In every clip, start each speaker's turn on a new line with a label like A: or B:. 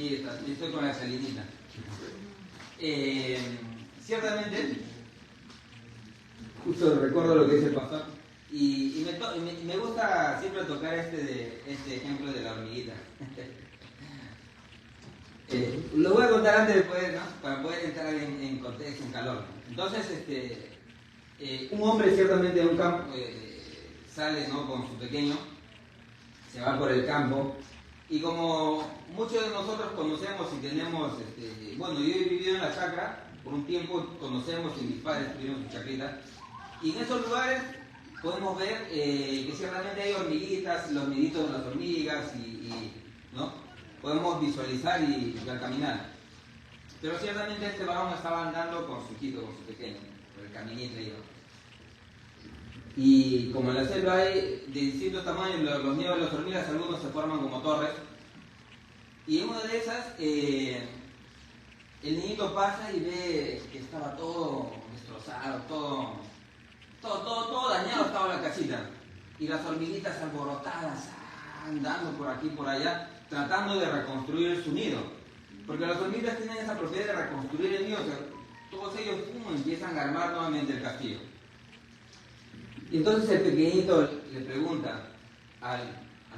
A: Sí, estoy con la salinita. Ciertamente, justo recuerdo lo que dice el pastor, y me gusta siempre tocar este ejemplo de la hormiguita. Lo voy a contar antes después, ¿no? Para poder entrar en contexto, en calor. Entonces, un hombre ciertamente de un campo sale, ¿no?, con su pequeño, se va por el campo, y como muchos de nosotros conocemos y tenemos, bueno, yo he vivido en la chacra por un tiempo, conocemos y mis padres tuvieron su chacrita, y en esos lugares podemos ver que ciertamente hay hormiguitas, los niditos de las hormigas, ¿no? Podemos visualizar y caminar. Pero ciertamente este varón estaba andando con su hijito, con su pequeño, por el caminito iba. Y como en la selva hay de distintos tamaños, los nidos de las hormigas, algunos se forman como torres. Y en una de esas, el niñito pasa y ve que estaba todo destrozado, todo dañado estaba la casita. Y las hormiguitas alborotadas, andando por aquí y por allá, tratando de reconstruir su nido. Porque las hormigas tienen esa propiedad de reconstruir el nido, o sea, todos ellos empiezan a armar nuevamente el castillo. Y entonces el pequeñito le pregunta al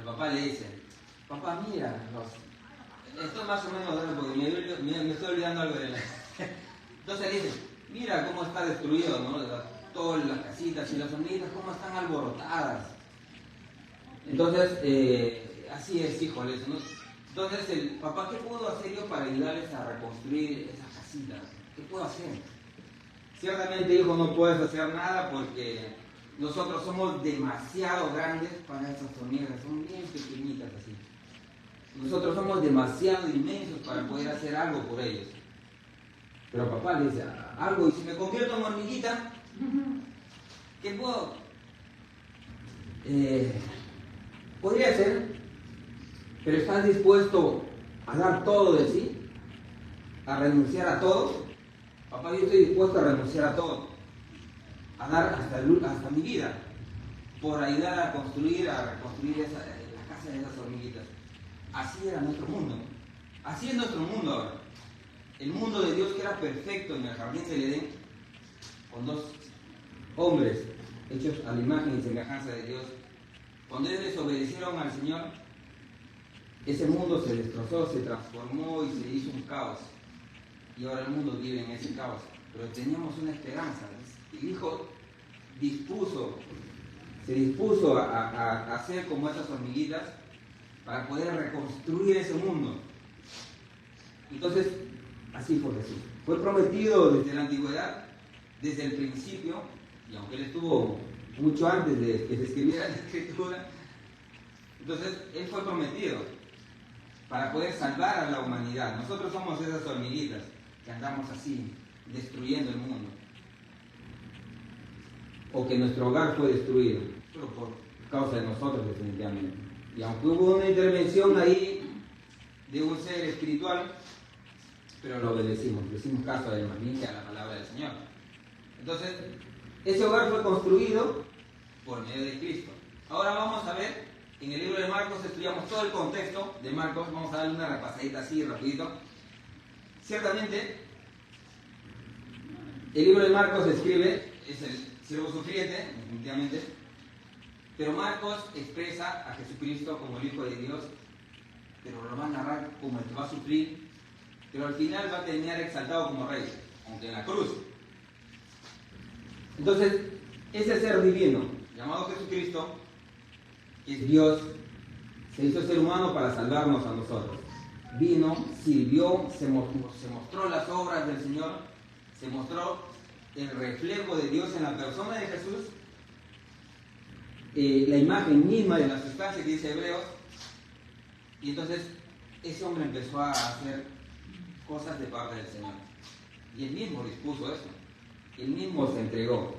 A: papá, le dice: papá, mira, esto es más o menos, porque me estoy olvidando algo de la... Entonces le dice: mira cómo está destruido, ¿no?, todas las casitas y las hormiguitas, cómo están alborotadas. Entonces, así es, hijo, le dice, ¿no? Entonces el papá, ¿qué puedo hacer yo para ayudarles a reconstruir esas casitas? ¿Qué puedo hacer? Ciertamente, hijo, no puedes hacer nada porque nosotros somos demasiado grandes para esas hormigas, son bien pequeñitas así. Nosotros somos demasiado inmensos para poder hacer algo por ellos. Pero papá le dice: algo, y si me convierto en hormiguita, ¿qué puedo? Podría ser, pero ¿estás dispuesto a dar todo de sí? ¿A renunciar a todo? Papá, yo estoy dispuesto a renunciar a todo, a dar hasta mi vida, por ayudar a reconstruir la casa de esas hormiguitas. Así era nuestro mundo. Así es nuestro mundo ahora. El mundo de Dios, que era perfecto en el jardín del Edén, con dos hombres hechos a la imagen y semejanza de Dios. Cuando ellos desobedecieron al Señor, ese mundo se destrozó, se transformó y se hizo un caos. Y ahora el mundo vive en ese caos. Pero teníamos una esperanza. El Hijo se dispuso a ser como esas hormiguitas para poder reconstruir ese mundo. Entonces, así fue Jesús. Fue prometido desde la antigüedad, desde el principio, y aunque él estuvo mucho antes de que se escribiera la Escritura, entonces él fue prometido para poder salvar a la humanidad. Nosotros somos esas hormiguitas que andamos así, destruyendo el mundo. O que nuestro hogar fue destruido, pero por causa de nosotros definitivamente. Y aunque hubo una intervención ahí de un ser espiritual, pero lo obedecimos, le hicimos caso a él más bien que a la palabra del Señor. Entonces, ese hogar fue construido por medio de Cristo. Ahora vamos a ver, en el libro de Marcos estudiamos todo el contexto de Marcos, vamos a darle una repasadita así rapidito. Ciertamente, el libro de Marcos escribe, es el siervo sufriente, definitivamente, pero Marcos expresa a Jesucristo como el Hijo de Dios, pero lo va a narrar como el que va a sufrir, pero al final va a terminar exaltado como rey, aunque en la cruz. Entonces, ese ser divino, llamado Jesucristo, que es Dios, se hizo ser humano para salvarnos a nosotros. Vino, sirvió, se mostró las obras del Señor, se mostró el reflejo de Dios en la persona de Jesús, la imagen misma de la sustancia que dice Hebreos, y entonces ese hombre empezó a hacer cosas de parte del Señor. Y él mismo dispuso eso, él mismo se entregó.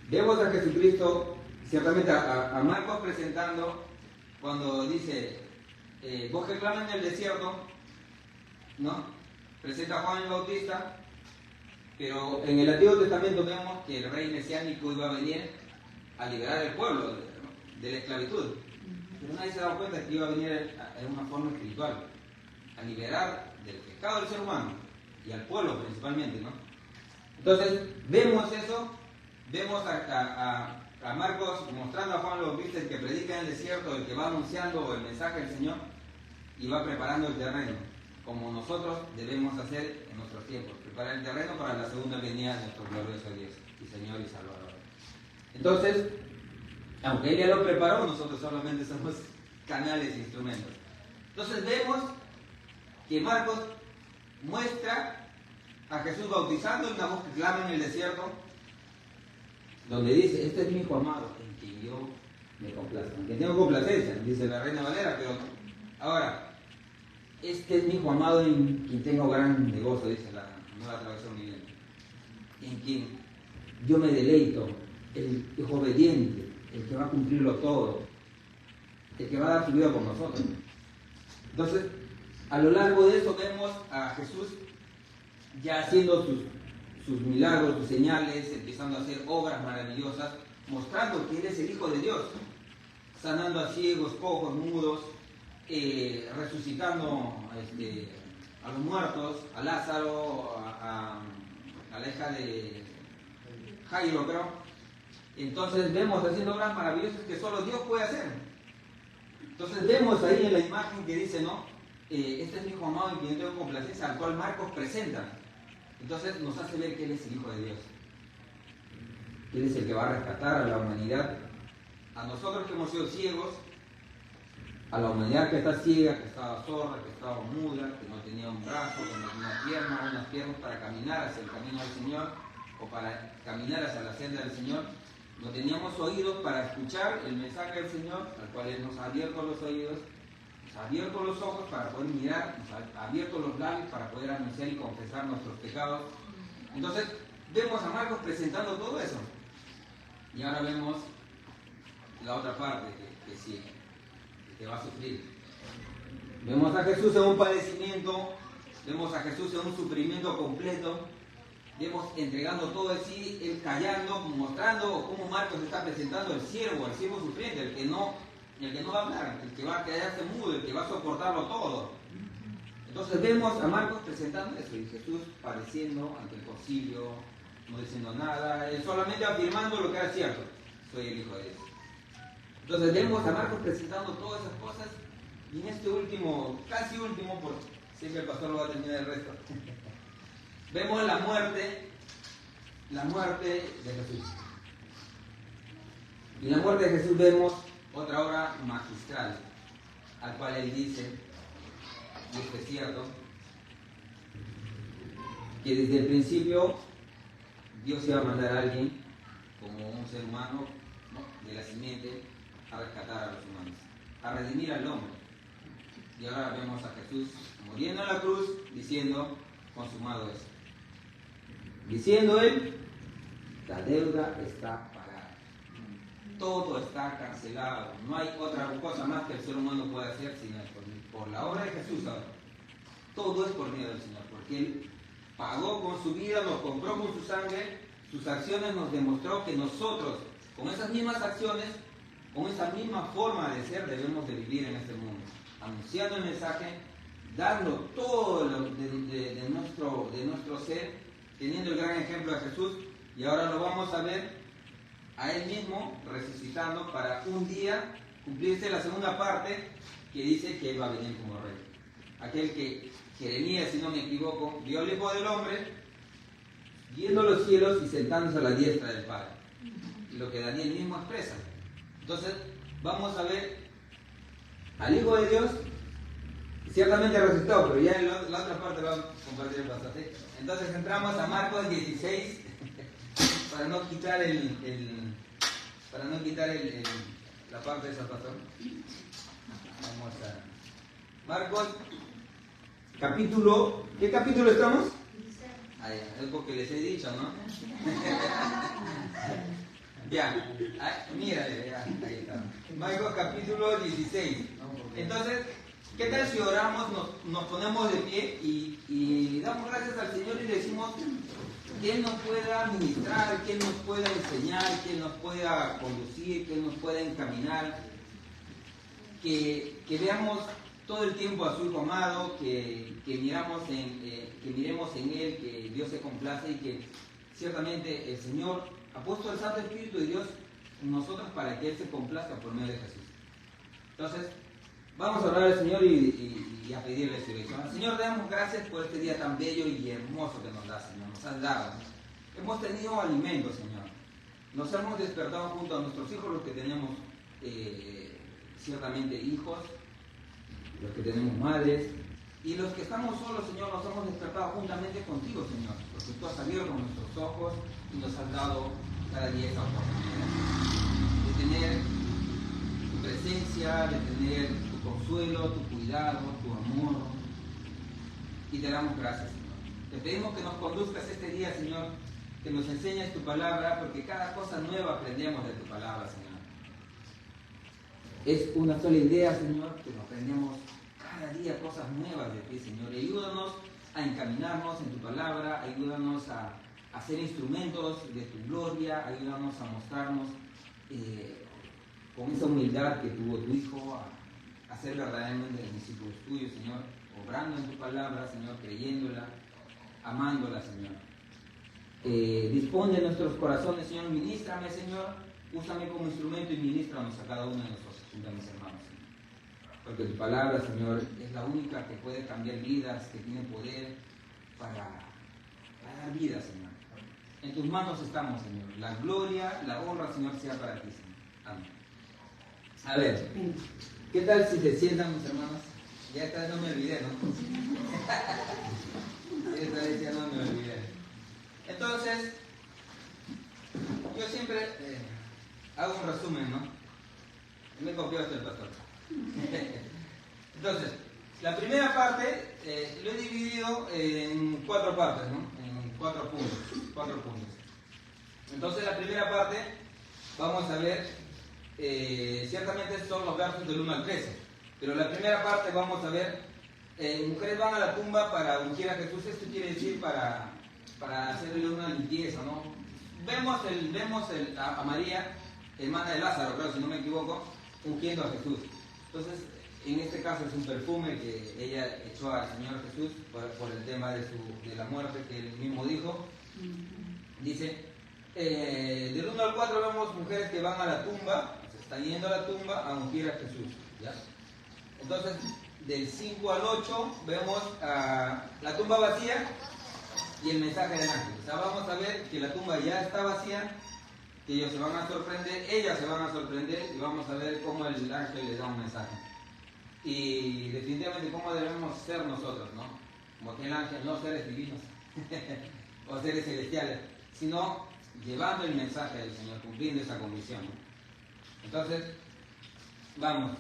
A: Vemos a Jesucristo, ciertamente a Marcos presentando, cuando dice, vos que claman en el desierto, ¿no? Presenta a Juan el Bautista, pero en el Antiguo Testamento vemos que el rey mesiánico iba a venir a liberar al pueblo de la esclavitud. Pero nadie se ha dado cuenta que iba a venir en una forma espiritual, a liberar del pecado del ser humano y al pueblo principalmente, ¿no? Entonces, vemos eso, vemos a Marcos mostrando a Juan los Bautista, el que predica en el desierto, el que va anunciando el mensaje del Señor y va preparando el terreno, como nosotros debemos hacer en nuestros tiempos, preparar el terreno para la segunda venida de nuestro glorioso Dios y Señor y Salvador. Entonces, aunque Él ya lo preparó, nosotros solamente somos canales e instrumentos. Entonces vemos que Marcos muestra a Jesús bautizando en una voz que clama en el desierto, donde dice, este es mi hijo amado, en quien yo me complazco, en quien tengo complacencia, dice la Reina Valera, pero ahora, este es mi hijo amado en quien tengo gran gozo, dice la Nueva Traducción Viviente, en quien yo me deleito, el hijo obediente, el que va a cumplirlo todo, el que va a dar su vida por nosotros. Entonces, a lo largo de eso vemos a Jesús ya haciendo sus milagros, sus señales, empezando a hacer obras maravillosas, mostrando que Él es el Hijo de Dios, sanando a ciegos, cojos, mudos, resucitando a los muertos, a Lázaro, a la hija de Jairo, creo. Entonces vemos haciendo obras maravillosas que solo Dios puede hacer. Entonces vemos ahí en la imagen que dice, ¿no? Este es mi hijo amado en quien yo tengo complacencia, al cual Marcos presenta. Entonces nos hace ver que Él es el Hijo de Dios. Él es el que va a rescatar a la humanidad, a nosotros que hemos sido ciegos, a la humanidad que está ciega, que estaba sorda, que estaba muda, que no tenía un brazo, que no tenía unas piernas para caminar hacia el camino del Señor o para caminar hacia la senda del Señor. No teníamos oídos para escuchar el mensaje del Señor, al cual Él nos ha abierto los oídos, nos ha abierto los ojos para poder mirar, nos ha abierto los labios para poder anunciar y confesar nuestros pecados. Entonces, vemos a Marcos presentando todo eso. Y ahora vemos la otra parte que sigue, que va a sufrir. Vemos a Jesús en un padecimiento, vemos a Jesús en un sufrimiento completo, vemos entregando todo de sí, Él callando, mostrando cómo Marcos está presentando el siervo sufriente, el que no va a hablar, el que va a quedarse mudo, el que va a soportarlo todo. Entonces vemos a Marcos presentando eso, y Jesús padeciendo ante el concilio, no diciendo nada, solamente afirmando lo que era cierto, soy el Hijo de Dios. Entonces vemos a Marcos presentando todas esas cosas, y en este último, casi último, porque siempre el pastor lo va a terminar el resto, vemos la muerte de Jesús. Y en la muerte de Jesús vemos otra obra magistral, al cual Él dice, y esto es cierto, que desde el principio Dios iba a mandar a alguien, como un ser humano, ¿no?, de la simiente, a rescatar a los humanos, a redimir al hombre. Y ahora vemos a Jesús muriendo en la cruz, diciendo, consumado es. Diciendo Él, la deuda está pagada. Todo está cancelado. No hay otra cosa más que el ser humano pueda hacer sino por la obra de Jesús ahora. Todo es por medio del Señor, porque Él pagó con su vida, nos compró con su sangre, sus acciones nos demostró que nosotros, con esas mismas acciones, con esa misma forma de ser, debemos de vivir en este mundo, anunciando el mensaje, dando todo de nuestro ser, teniendo el gran ejemplo de Jesús, y ahora lo vamos a ver a Él mismo resucitando para un día cumplirse la segunda parte que dice que Él va a venir como rey. Aquel que Jeremías, si no me equivoco, vio al Hijo del Hombre viendo los cielos y sentándose a la diestra del Padre. Y lo que Daniel mismo expresa. Entonces, vamos a ver al Hijo de Dios, ciertamente resucitado, pero ya en la otra parte vamos a compartir el pasaje. Entonces entramos a Marcos 16, para no quitar la parte de esa pastor. Vamos a Marcos, capítulo, ¿qué capítulo estamos? Es porque les he dicho, ¿no? Ya, mira, ya, ahí está. Marcos capítulo 16. Entonces, ¿qué tal si oramos, nos ponemos de pie y damos gracias al Señor y le decimos que Él nos pueda ministrar, que Él nos pueda enseñar, que Él nos pueda conducir, que Él nos pueda encaminar, que veamos todo el tiempo a su Hijo amado, que miremos en Él, que Dios se complace y que ciertamente el Señor ha puesto el Santo Espíritu de Dios en nosotros para que Él se complazca por medio de Jesús. Entonces, vamos a orar al Señor y a pedirle su dirección. Señor, te damos gracias por este día tan bello y hermoso que nos da, Señor. Nos has dado. Hemos tenido alimento, Señor. Nos hemos despertado junto a nuestros hijos, los que tenemos ciertamente hijos, los que tenemos madres, y los que estamos solos, Señor, nos hemos despertado juntamente contigo, Señor, porque tú has abierto nuestros ojos y nos has dado cada día esa oportunidad de tener tu presencia, de tener tu consuelo, tu cuidado, tu amor, y te damos gracias, Señor. Te pedimos que nos conduzcas este día, Señor, que nos enseñes tu palabra, porque cada cosa nueva aprendemos de tu palabra, Señor. Es una sola idea, Señor, que nos aprendemos cada día cosas nuevas de ti, Señor. Y ayúdanos a encaminarnos en tu palabra, ayúdanos a ser instrumentos de tu gloria, ayúdanos a mostrarnos con esa humildad que tuvo tu Hijo, a ser verdaderamente discípulos tuyos, Señor, obrando en tu palabra, Señor, creyéndola, amándola, Señor. Dispone de nuestros corazones, Señor, ministrame, Señor, úsame como instrumento y ministranos a cada uno de nosotros, junto a mis hermanos, Señor. Porque tu palabra, Señor, es la única que puede cambiar vidas, que tiene poder para dar vida, Señor. En tus manos estamos, Señor. La gloria, la honra, Señor, sea para ti, Señor. Amén. A ver, ¿qué tal si se sientan, mis hermanos? Ya esta vez no me olvidé, ¿no? Esta vez ya no me olvidé. Entonces, yo siempre hago un resumen, ¿no? Me copió hasta el pastor. Entonces, la primera parte lo he dividido en 4 partes, ¿no? En 4 puntos. Entonces, la primera parte, vamos a ver, ciertamente son los versos del 1 al 13, pero la primera parte vamos a ver, mujeres van a la tumba para ungir a Jesús. Esto quiere decir para hacerle una limpieza, ¿no? Vemos a María, hermana de Lázaro, creo, si no me equivoco, ungiendo a Jesús. Entonces, en este caso es un perfume que ella echó al Señor Jesús por el tema de la muerte que él mismo dijo. Dice, del 1 al 4 vemos mujeres que van a la tumba, se están yendo a la tumba a ungir a Jesús, ¿ya? Entonces, del 5 al 8 vemos la tumba vacía y el mensaje del ángel. O sea, vamos a ver que la tumba ya está vacía, que ellos se van a sorprender, ellas se van a sorprender, y vamos a ver cómo el ángel les da un mensaje. Y definitivamente cómo debemos ser nosotros, ¿no? Como que el ángel, no seres divinos o seres celestiales, sino llevando el mensaje del Señor, cumpliendo esa comisión, ¿no? Entonces, vamos.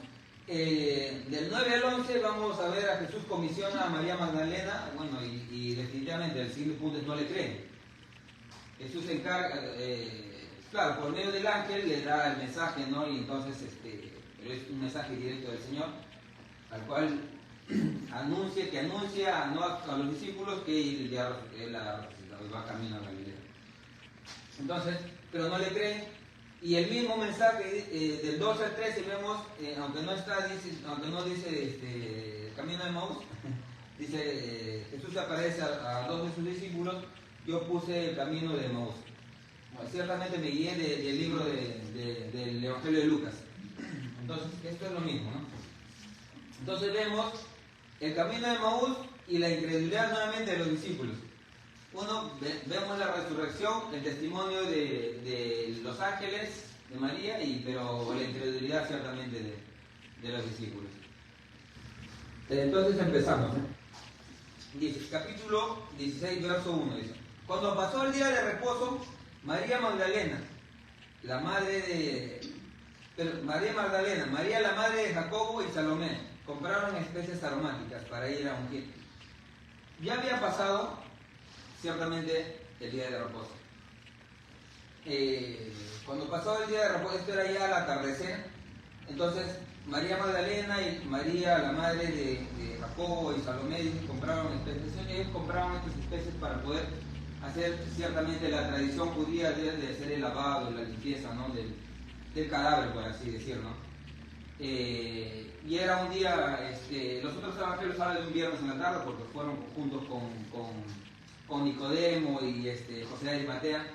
A: Del 9 al 11 vamos a ver a Jesús comisiona a María Magdalena, bueno, y definitivamente el siguiente punto es no le creen. Jesús se encarga, claro, por medio del ángel le da el mensaje, ¿no? Y entonces, pero es un mensaje directo del Señor, al cual anuncia ¿no? a los discípulos que él ha resucitado y va camino a Galilea. Entonces, pero no le creen. Y el mismo mensaje del 12 al 13 vemos, aunque no dice camino de Maús, dice Jesús aparece a 2 de sus discípulos, yo puse el camino de Maús. Bueno, ciertamente me guié del libro del Evangelio de Lucas. Entonces, esto es lo mismo, ¿no? Entonces vemos el camino de Maús y la incredulidad nuevamente de los discípulos. Uno, vemos la resurrección, el testimonio de los ángeles, de María, pero la incredulidad ciertamente de los discípulos. Entonces empezamos. Dice, capítulo 16, verso 1, dice: cuando pasó el día de reposo, María Magdalena, María la madre de Jacobo y Salomé, compraron especies aromáticas para ir a ungir. Ya había pasado ciertamente el día de reposo. Cuando pasó el día de reposo, esto era ya al atardecer, entonces María Magdalena y María, la madre de Jacobo y Salomé, compraron especies. Ellos compraron estas especies para poder hacer ciertamente la tradición judía de hacer el lavado, la limpieza, ¿no? del cadáver, por así decirlo, ¿no? Y era un día, los otros evangelios hablan de un viernes en la tarde porque fueron juntos con Nicodemo y José de Arimatea.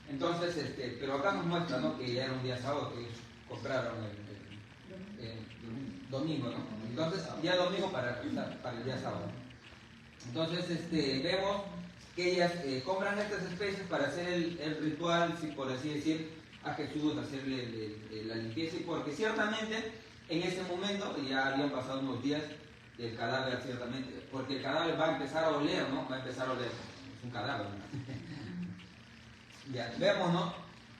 A: Entonces, pero acá nos muestra, ¿no?, que ya era un día sábado que ellos compraron el domingo, ¿no? Entonces, ya domingo para el día sábado. Entonces, vemos que ellas compran estas especies para hacer el ritual, si por así decir, a Jesús, hacerle la limpieza, y porque ciertamente en ese momento ya habían pasado unos días del cadáver, ciertamente, porque el cadáver va a empezar a oler, ¿no? Va a empezar a oler, es un cadáver, ¿no? Ya, vemos, ¿no?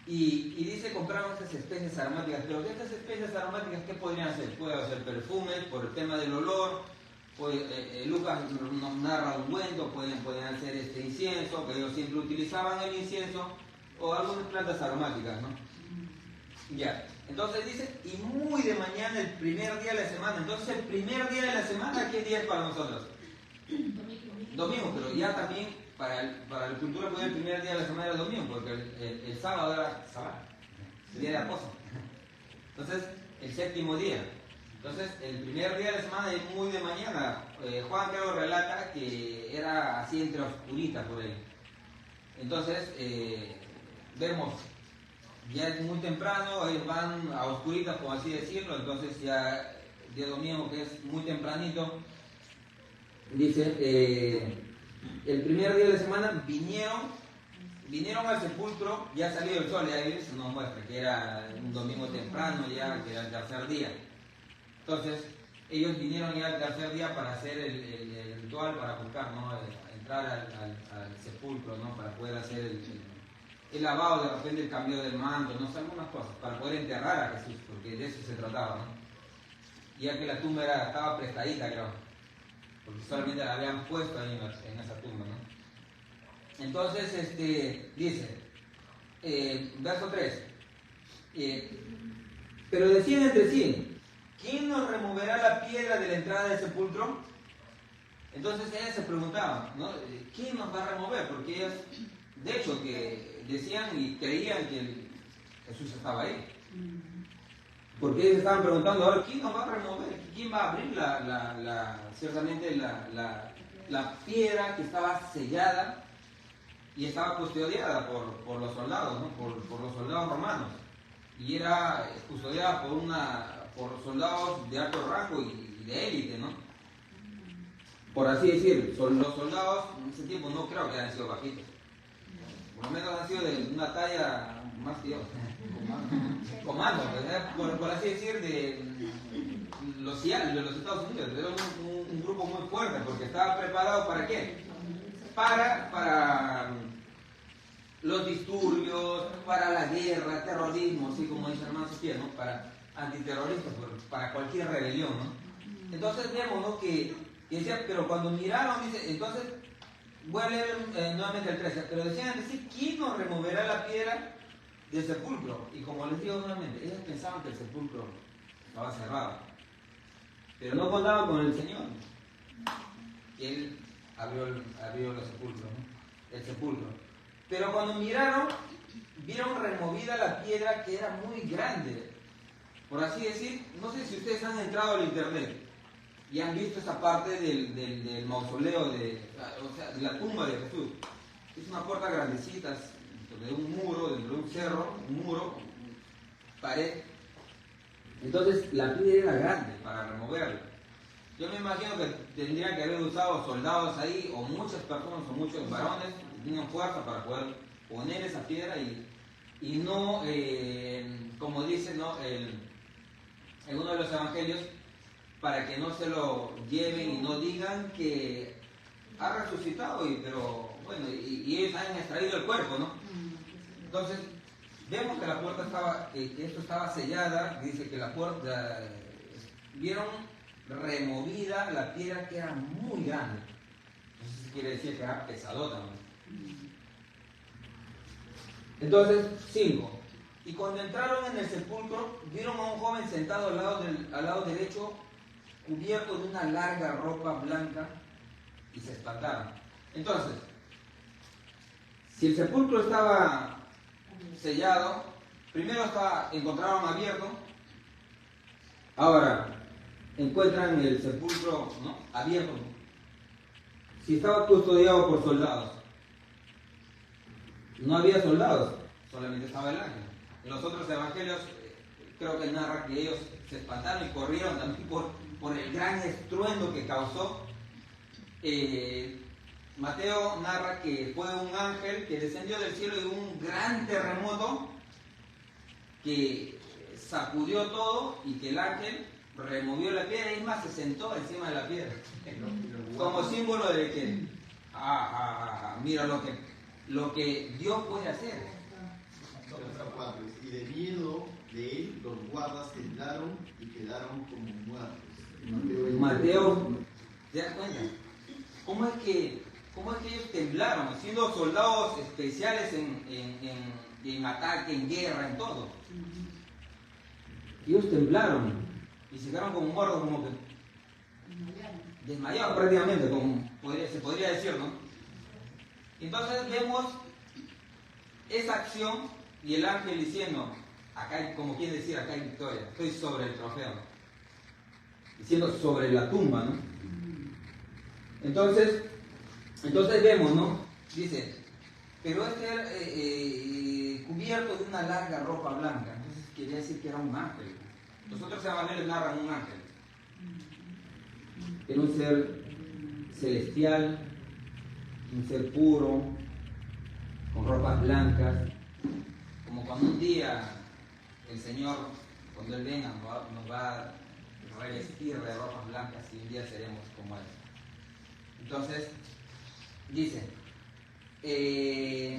A: Y dice compraron estas especies aromáticas, pero de estas especies aromáticas, ¿qué podrían ser? Puede ser perfumes, por el tema del olor. Lucas nos narra ungüento, podían hacer incienso, que ellos siempre utilizaban el incienso, o algunas plantas aromáticas, ¿no? Ya, entonces dice, y muy de mañana, el primer día de la semana. Entonces el primer día de la semana, ¿qué día es para nosotros? Domingo, pero ya también para la cultura el primer día de la semana era el domingo, porque el sábado era sábado, el día de apóstol. Entonces, el séptimo día. Entonces, el primer día de la semana es muy de mañana. Juan creo relata que era así entre oscurita por ahí. Entonces, vemos, ya es muy temprano, ellos van a oscurita, por así decirlo. Entonces, ya el día domingo, que es muy tempranito, dice, el primer día de la semana vinieron al sepulcro, ya salió el sol, ya ahí se nos muestra que era un domingo temprano, ya que era el tercer día. Entonces, ellos vinieron ya al tercer día para hacer el ritual, para buscar, ¿no?, entrar al sepulcro, ¿no?, para poder hacer el lavado, de repente el cambio del manto, no sé, algunas cosas, para poder enterrar a Jesús, porque de eso se trataba, ¿no? Ya que la tumba estaba prestadita, creo, porque solamente la habían puesto ahí en esa tumba, ¿no? Entonces, dice, verso 3, pero decían entre sí, ¿quién nos removerá la piedra de la entrada del sepulcro? Entonces ellas se preguntaban, ¿no?, ¿quién nos va a remover? Porque ellas, de hecho, que decían y creían que Jesús estaba ahí. Porque ellos estaban preguntando, ahora, ¿quién nos va a remover? ¿Quién va a abrir ciertamente la piedra que estaba sellada y estaba custodiada por los soldados, ¿no?, por los soldados romanos? Y era custodiada por soldados de alto rango y de élite, ¿no? Por así decir, los soldados en ese tiempo no creo que hayan sido bajitos. Por lo menos han sido de una talla más que yo. Comando, por así decir, de los CIA, de los Estados Unidos. Era un grupo muy fuerte, porque estaba preparado ¿para qué? Para los disturbios, para la guerra, terrorismo, así como dice el hermano Sofía, ¿no?, para antiterroristas, para cualquier rebelión, ¿no? Entonces vemos, ¿no?, que decía, pero cuando miraron, dice, entonces, voy a leer nuevamente el 13, pero decían decir, ¿quién nos removerá la piedra del sepulcro? Y como les digo nuevamente, ellos pensaban que el sepulcro estaba cerrado, pero no contaban con el Señor, que Él abrió el sepulcro, ¿no?, el sepulcro. Pero cuando miraron, vieron removida la piedra, que era muy grande. Por así decir, no sé si ustedes han entrado al internet y han visto esa parte del mausoleo, de la tumba de Jesús. Es una puerta grandecita, dentro de un muro, dentro de un cerro, un muro, pared. Entonces la piedra era grande para removerla. Yo me imagino que tendrían que haber usado soldados ahí, o muchas personas, o muchos varones, que tenían fuerza para poder poner esa piedra y no, como dice, ¿no?, en uno de los evangelios, para que no se lo lleven y no digan que ha resucitado, pero bueno, y ellos han extraído el cuerpo, ¿no? Entonces, vemos que la puerta que esto estaba sellada, dice que la puerta, vieron removida la piedra, que era muy grande. No sé si quiere decir que era pesadota, ¿no? Entonces, 5. Y cuando entraron en el sepulcro, vieron a un joven sentado al lado derecho, cubierto de una larga ropa blanca, y se espantaron. Entonces, si el sepulcro estaba sellado, primero encontraron abierto, Ahora, encuentran el sepulcro, ¿no?, abierto. Si estaba custodiado por soldados, no había soldados, solamente estaba el ángel. En los otros evangelios creo que narra que ellos se espantaron y corrieron también por el gran estruendo que causó. Mateo narra que fue un ángel que descendió del cielo y hubo un gran terremoto que sacudió todo y que el ángel removió la piedra y más se sentó encima de la piedra como símbolo de que mira lo que Dios puede hacer.
B: Y de miedo de él los guardas temblaron y quedaron como muertos.
A: Mateo, ¿te das cuenta? ¿Cómo es que ellos temblaron, siendo soldados especiales en ataque, en guerra, en todo? Ellos temblaron y se quedaron como muertos, como que desmayados prácticamente, como se podría decir, ¿no? Entonces vemos esa acción y el ángel diciendo, acá hay, como quien decir, acá hay victoria, estoy sobre el trofeo, diciendo sobre la tumba, ¿no? Entonces vemos, ¿no? Dice, pero cubierto de una larga ropa blanca. Entonces quería decir que era un ángel. Los otros evangelios narran un ángel. Era un ser celestial, un ser puro, con ropas blancas, como cuando un día el Señor, cuando Él venga, nos va a revestir de ropas blancas y un día seremos como Él. Entonces, dice, y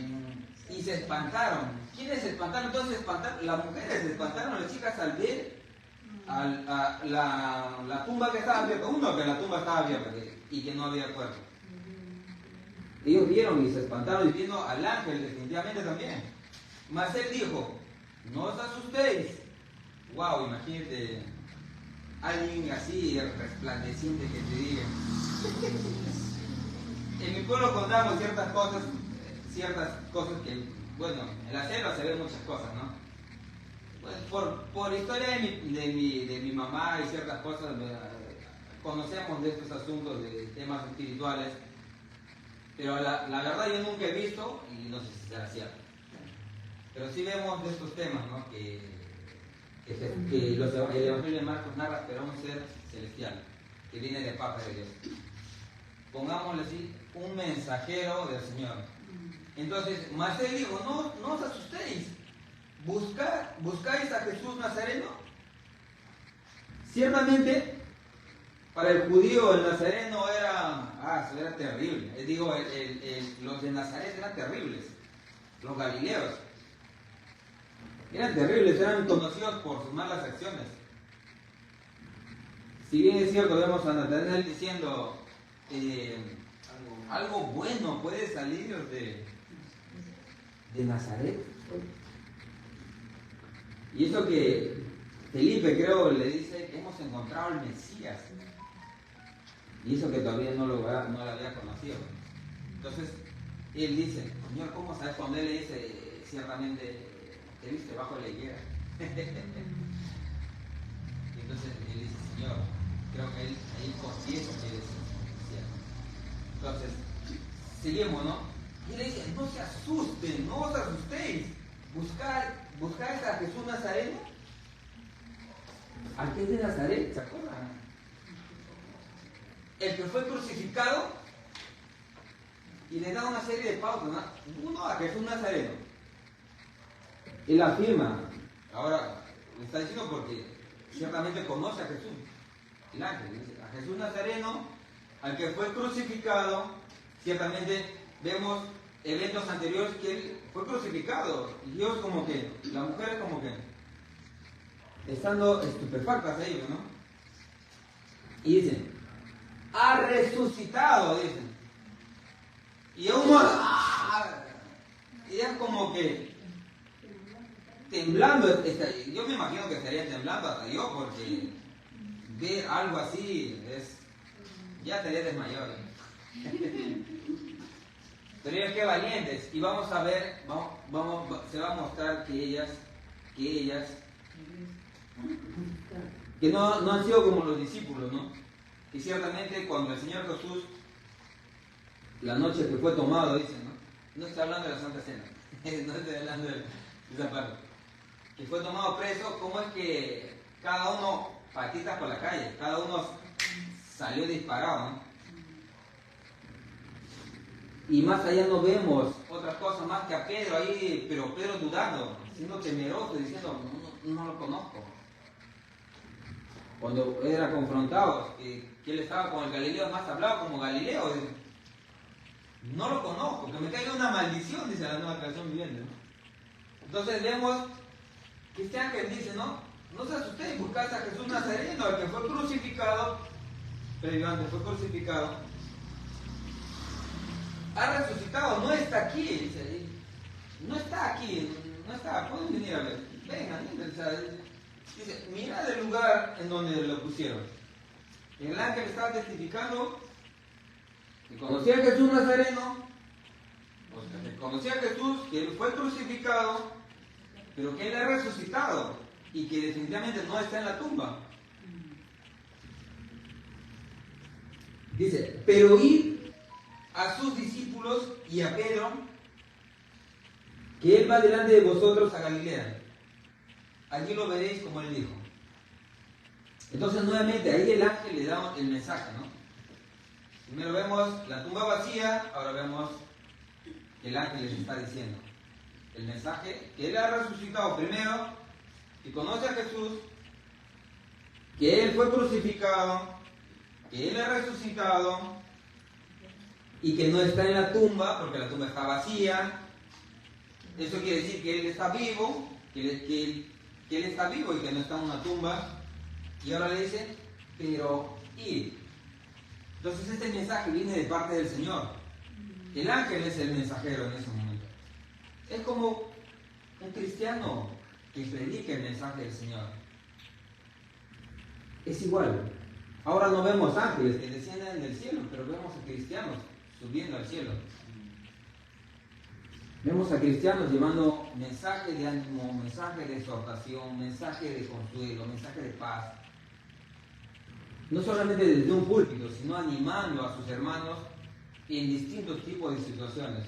A: se espantaron. ¿Quiénes se espantaron? Entonces las mujeres se espantaron, las chicas, al ver la tumba que estaba abierta. Uno, que la tumba estaba abierta y que no había cuerpo. Ellos vieron y se espantaron y viendo al ángel definitivamente también. Mas él dijo, no os asustéis. Wow, imagínate alguien así resplandeciente que te diga. En mi pueblo contamos ciertas cosas que, bueno, en la selva se ven muchas cosas, ¿no? Pues por historia de mi mamá y ciertas cosas, conocemos de estos asuntos, de temas espirituales, pero la verdad yo nunca he visto, y no sé si será cierto, pero sí vemos de estos temas, ¿no? Que el Evangelio de Marcos narra, pero un ser celestial, que viene de parte de Dios. Pongámosle así, un mensajero del Señor. Entonces, mas él dijo, no os asustéis, buscáis a Jesús Nazareno. Ciertamente, para el judío el nazareno era terrible. Los de Nazaret eran terribles, los galileos. Eran terribles, eran conocidos por sus malas acciones. Si bien es cierto, vemos a Natanael diciendo, algo bueno puede salir de Nazaret. Y eso que Felipe, creo, le dice que hemos encontrado el Mesías. Y eso que todavía no lo había conocido. Entonces, él dice, Señor, ¿cómo sabes? Cuando él le dice, ciertamente, te viste bajo la higuera. Entonces, él dice, Señor, creo que él ahí confiesa que eres Mesías. Entonces, seguimos, ¿no? Y le dice, no se asusten, no os asustéis. ¿Buscáis a Jesús Nazareno? ¿Al que es de Nazaret? ¿Se acuerdan? El que fue crucificado, y le da una serie de pautas, ¿no? Uno, a Jesús Nazareno. Él afirma, ahora le está diciendo porque ciertamente conoce a Jesús. El ángel dice, a Jesús Nazareno, al que fue crucificado. Ciertamente vemos eventos anteriores que él fue crucificado. Y Dios como que, las mujeres como que, estando estupefactas a ellos, ¿no? Y dicen, ha resucitado, dicen. Y uno, y es como que temblando. Yo me imagino que estaría temblando hasta yo, porque ver algo así ya estaría desmayado. Pero ellos qué valientes. Y vamos a ver, se va a mostrar que ellas que no han sido como los discípulos, ¿no? Y ciertamente cuando el Señor Jesús, la noche que fue tomado, dice, ¿no? No está hablando de la Santa Cena, no estoy hablando de esa parte. Que fue tomado preso, ¿cómo es que cada uno patitas por la calle? Cada uno salió disparado, ¿no? Y más allá no vemos otras cosas más que a Pedro ahí, pero Pedro dudando, siendo temeroso, diciendo, no lo conozco. Cuando era confrontado, que él estaba con el Galileo, más hablado como Galileo, dice, no lo conozco, que me caiga una maldición, dice la Nueva Traducción Viviente, ¿no? Entonces vemos que este ángel dice, no se asusten, buscad a Jesús Nazareno, el que fue crucificado, previo antes fue crucificado, ha resucitado, no está aquí, dice, no está aquí, no está, pueden venir a ver, vengan, dice, mira el lugar en donde lo pusieron. El ángel estaba testificando que conocía a Jesús Nazareno, o sea, que conocía a Jesús, que él fue crucificado, pero que él ha resucitado y que definitivamente no está en la tumba. Dice, pero id a sus discípulos y a Pedro, que él va delante de vosotros a Galilea. Allí lo veréis como él dijo. Entonces nuevamente ahí el ángel le da el mensaje, ¿no? Primero vemos la tumba vacía, ahora vemos que el ángel les está diciendo el mensaje, que él ha resucitado primero, que conoce a Jesús, que él fue crucificado, que él ha resucitado y que no está en la tumba porque la tumba está vacía. Eso quiere decir que él está vivo, que él está vivo y que no está en una tumba. Y ahora le dice, pero id. Entonces este mensaje viene de parte del Señor. El ángel es el mensajero en ese momento. Es como un cristiano que predica el mensaje del Señor. Es igual. Ahora no vemos ángeles que descienden del cielo, pero vemos a cristianos subiendo al cielo. Vemos a cristianos llevando mensaje de ánimo, mensaje de exhortación, mensaje de consuelo, mensaje de paz. No solamente desde un púlpito, sino animando a sus hermanos en distintos tipos de situaciones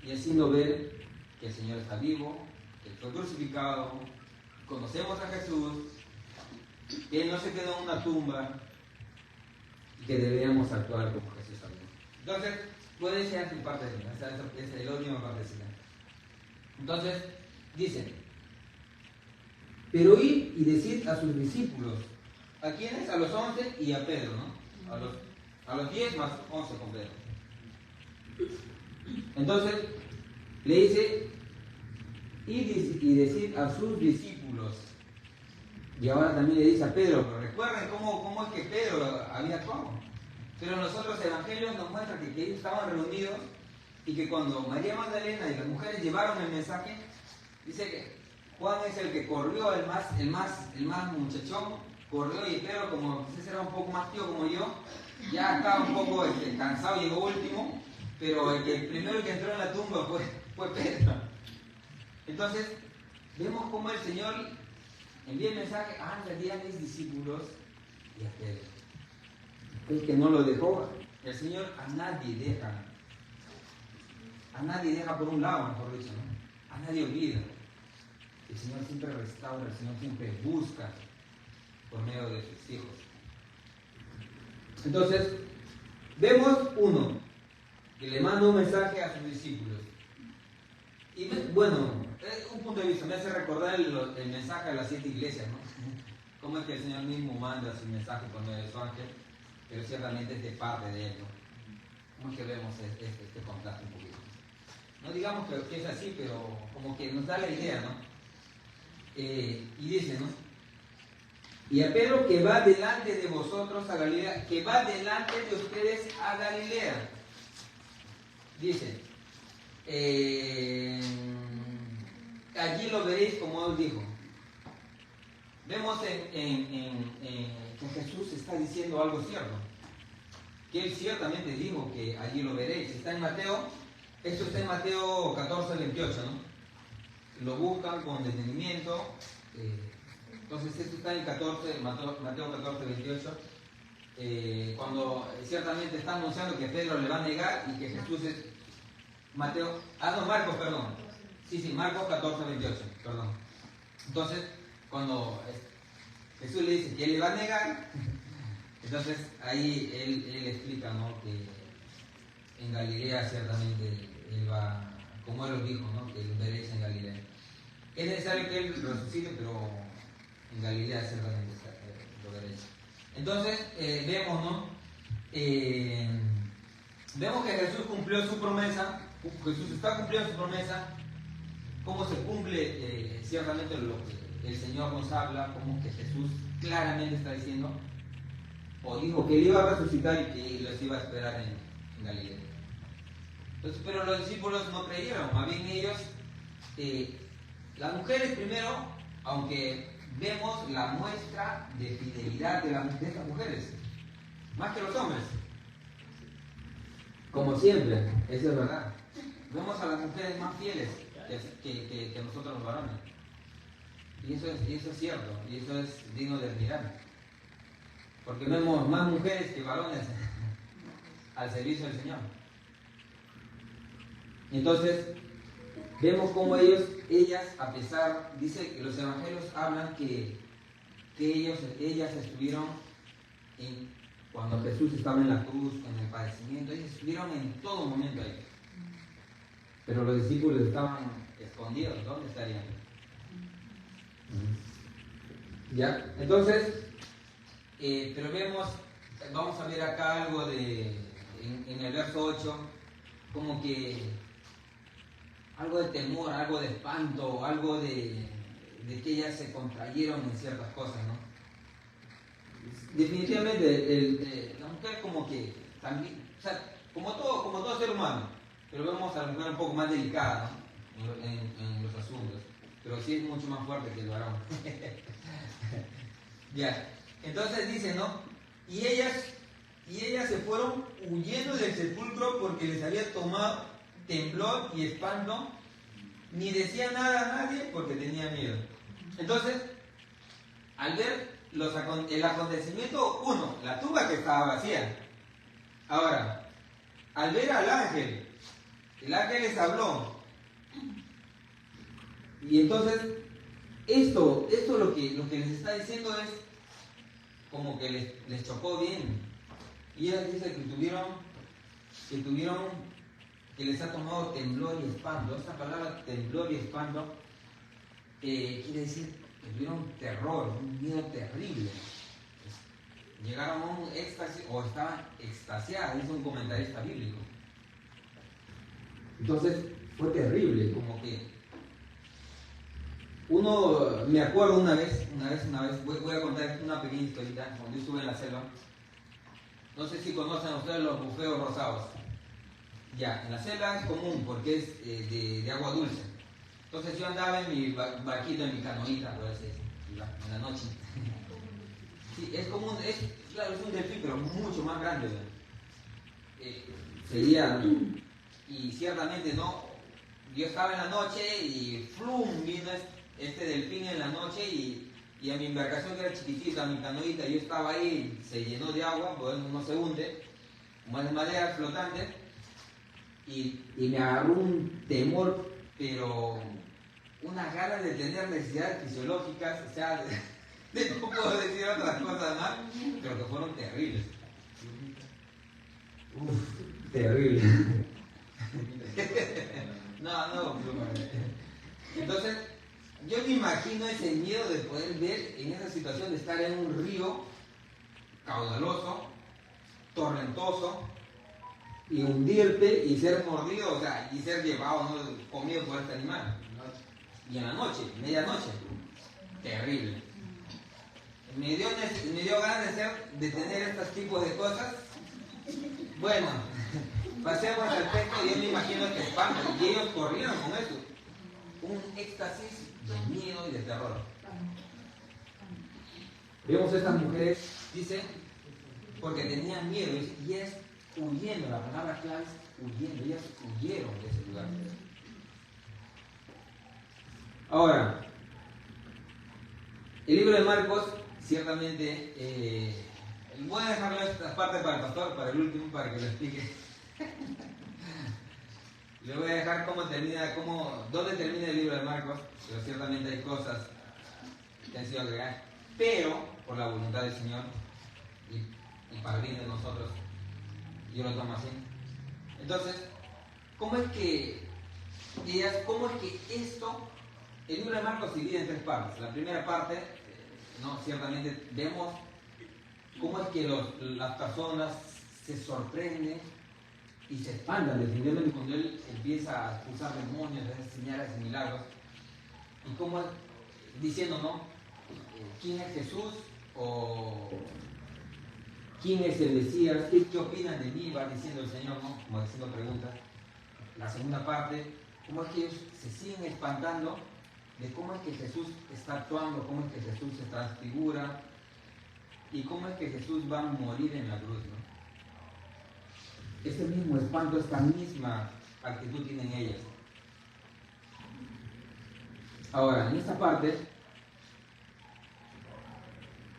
A: y haciendo ver que el Señor está vivo, que Él fue crucificado, conocemos a Jesús, que Él no se quedó en una tumba y que deberíamos actuar como Jesús también. Entonces, puede ser en parte de esa es la última partecita. Entonces, dicen, pero id y decid a sus discípulos. ¿A quiénes? A los 11 y a Pedro, ¿no? A los 10 más 11 con Pedro. Entonces, le dice, id y decid a sus discípulos. Y ahora también le dice a Pedro, pero recuerden cómo es que Pedro había actuado. Pero en los otros evangelios nos muestra que ellos estaban reunidos y que cuando María Magdalena y las mujeres llevaron el mensaje, dice que Juan es el que corrió, el más muchachón, corrió, y Pedro, como quizás era un poco más tío como yo, ya estaba un poco cansado, llegó último, pero el primero que entró en la tumba fue Pedro. Entonces, vemos cómo el Señor envía el mensaje, di a mis discípulos y a Pedro. Es que no lo dejó. El Señor a nadie deja por un lado, mejor dicho, ¿no? A nadie olvida. El Señor siempre restaura, el Señor siempre busca por medio de sus hijos. Entonces, vemos uno que le manda un mensaje a sus discípulos. Y bueno, un punto de vista me hace recordar el mensaje a las 7 iglesias, ¿no? Cómo es que el Señor mismo manda su mensaje por medio de su ángel, pero ciertamente es de parte de él, ¿no? ¿Cómo es que vemos este contraste un poquito? No digamos que es así, pero como que nos da la idea, ¿no? Y dice, ¿no? Y a Pedro, que va delante de vosotros a Galilea, que va delante de ustedes a Galilea. Dice, allí lo veréis como él dijo. Vemos que Jesús está diciendo algo cierto. Que él ciertamente dijo que allí lo veréis. Está en Mateo, esto está en Mateo 14, 28, ¿no? Lo buscan con detenimiento. Entonces esto está en 14, Mateo 14, 28, cuando ciertamente está anunciando que Pedro le va a negar y que Jesús es Marcos, perdón. Sí, Marcos 14, 28, perdón. Entonces, cuando Jesús le dice que él le va a negar, entonces ahí él explica, ¿no?, que en Galilea ciertamente él va, como él lo dijo, ¿no?, que veréis en Galilea. Es necesario que él resucite, pero en Galilea ciertamente lo veréis. Entonces, vemos, ¿no? Vemos que Jesús cumplió su promesa, Jesús está cumpliendo su promesa, cómo se cumple ciertamente lo que el Señor nos habla, como que Jesús claramente está diciendo, o dijo que él iba a resucitar y que los iba a esperar en Galilea. Entonces, pero los discípulos no creyeron, más bien ellos, las mujeres primero, aunque vemos la muestra de fidelidad de estas mujeres, más que los hombres. Como siempre, eso es verdad. Vemos a las mujeres más fieles que nosotros los varones. Y eso es cierto, y eso es digno de admirar. Porque vemos más mujeres que varones al servicio del Señor. Entonces, vemos cómo ellas, a pesar, dice que los evangelios hablan que ellas estuvieron cuando Jesús estaba en la cruz, en el padecimiento, ellos estuvieron en todo momento ahí. Pero los discípulos estaban escondidos, ¿dónde estarían? ¿Ya? Entonces, pero vamos a ver acá algo en el verso 8, como que algo de temor, algo de espanto, algo de que ellas se contrayeron en ciertas cosas, ¿no? Definitivamente, la mujer como que también, o sea, como todo ser humano, pero vemos a la mujer un poco más delicada, ¿no?, en los asuntos, pero sí es mucho más fuerte que el varón. Ya, entonces dice, ¿no? Y ellas se fueron huyendo del sepulcro porque les había tomado temblor y espanto, ni decían nada a nadie porque tenían miedo. Entonces, al ver el acontecimiento, la tumba que estaba vacía. Ahora, al ver al ángel, el ángel les habló. Y entonces, esto lo que les está diciendo es como que les chocó bien. Y ella dice que les ha tomado temblor y espanto. Esta palabra temblor y espanto quiere decir que tuvieron terror, un miedo terrible. Llegaron a un éxtasis o estaban extasiadas, dice un comentarista bíblico. Entonces fue terrible, como que me acuerdo una vez, voy a contar una pequeña historita, cuando yo estuve en la selva. No sé si conocen ustedes los bufeos rosados. Ya, en la selva es común porque es de agua dulce. Entonces yo andaba en mi barquito, en mi canoita, por así decirlo, en la noche. Sí, es común, claro, es un delfín, pero mucho más grande. Y ciertamente no, yo estaba en la noche y ¡flum! Vino este delfín en la noche y a mi embarcación que era chiquitita, a mi canoita, yo estaba ahí, se llenó de agua, pues no se hunde, como es de madera flotante, y me agarró un temor, pero una gana de tener necesidades fisiológicas, o sea, no puedo decir otras cosas más, pero que fueron terribles. Terrible. No. Entonces, yo me imagino ese miedo de poder ver en esa situación de estar en un río caudaloso, torrentoso, y hundirte y ser mordido, o sea, y ser llevado, ¿no?, comido por este animal. Y en la noche, medianoche, terrible. Me dio ganas de tener estos tipos de cosas. Bueno, pasemos al texto y yo me imagino que espanto. Y ellos corrieron con eso. Un éxtasis de miedo y de terror. Vemos estas mujeres, dice, porque tenían miedo. Y es huyendo, la palabra clave es huyendo. Ellas huyeron de ese lugar. Ahora, El libro de Marcos, ciertamente, voy a dejarlo esta parte para el pastor, para el último, para que lo explique. Le voy a dejar dónde termina el libro de Marcos, pero ciertamente hay cosas que han sido agregadas, pero por la voluntad del Señor y para el bien de nosotros, yo lo tomo así. Entonces, ¿cómo es que esto, el libro de Marcos se divide en tres partes? La primera parte, ciertamente vemos cómo es que las personas se sorprenden y se espantan definitivamente cuando Él empieza a expulsar demonios, a hacer señales y milagros, y cómo diciendo, ¿no? ¿Quién es Jesús? O ¿quién es el Mesías? ¿Qué opinan de mí? Va diciendo el Señor, ¿no? Como haciendo preguntas. La segunda parte, cómo es que ellos se siguen espantando de cómo es que Jesús está actuando, cómo es que Jesús se transfigura y cómo es que Jesús va a morir en la cruz, ¿no? Ese mismo espanto, esta misma actitud tienen ellas. Ahora, en esta parte,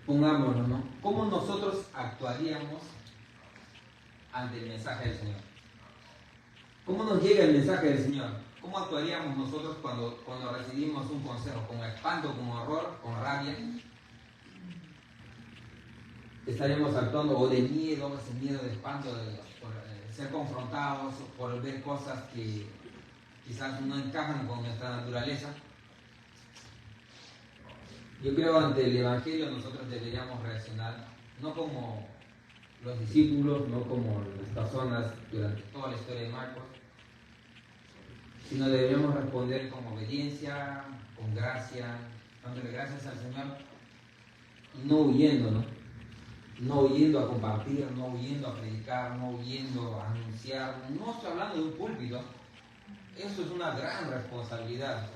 A: pongámonos, ¿no? ¿Cómo nosotros actuaríamos ante el mensaje del Señor? ¿Cómo nos llega el mensaje del Señor? ¿Cómo actuaríamos nosotros cuando recibimos un consejo? ¿Con espanto, con horror, con rabia? ¿Estaríamos actuando o de miedo, ese miedo de espanto, por ser confrontados, por ver cosas que quizás no encajan con nuestra naturaleza? Yo creo ante el Evangelio nosotros deberíamos reaccionar no como los discípulos, no como las personas durante toda la historia de Marcos, sino deberíamos responder con obediencia, con gracia, dándole gracias al Señor y no huyendo, ¿no? No huyendo a compartir, no huyendo a predicar, no huyendo a anunciar. No estoy hablando de un púlpito. Eso es una gran responsabilidad.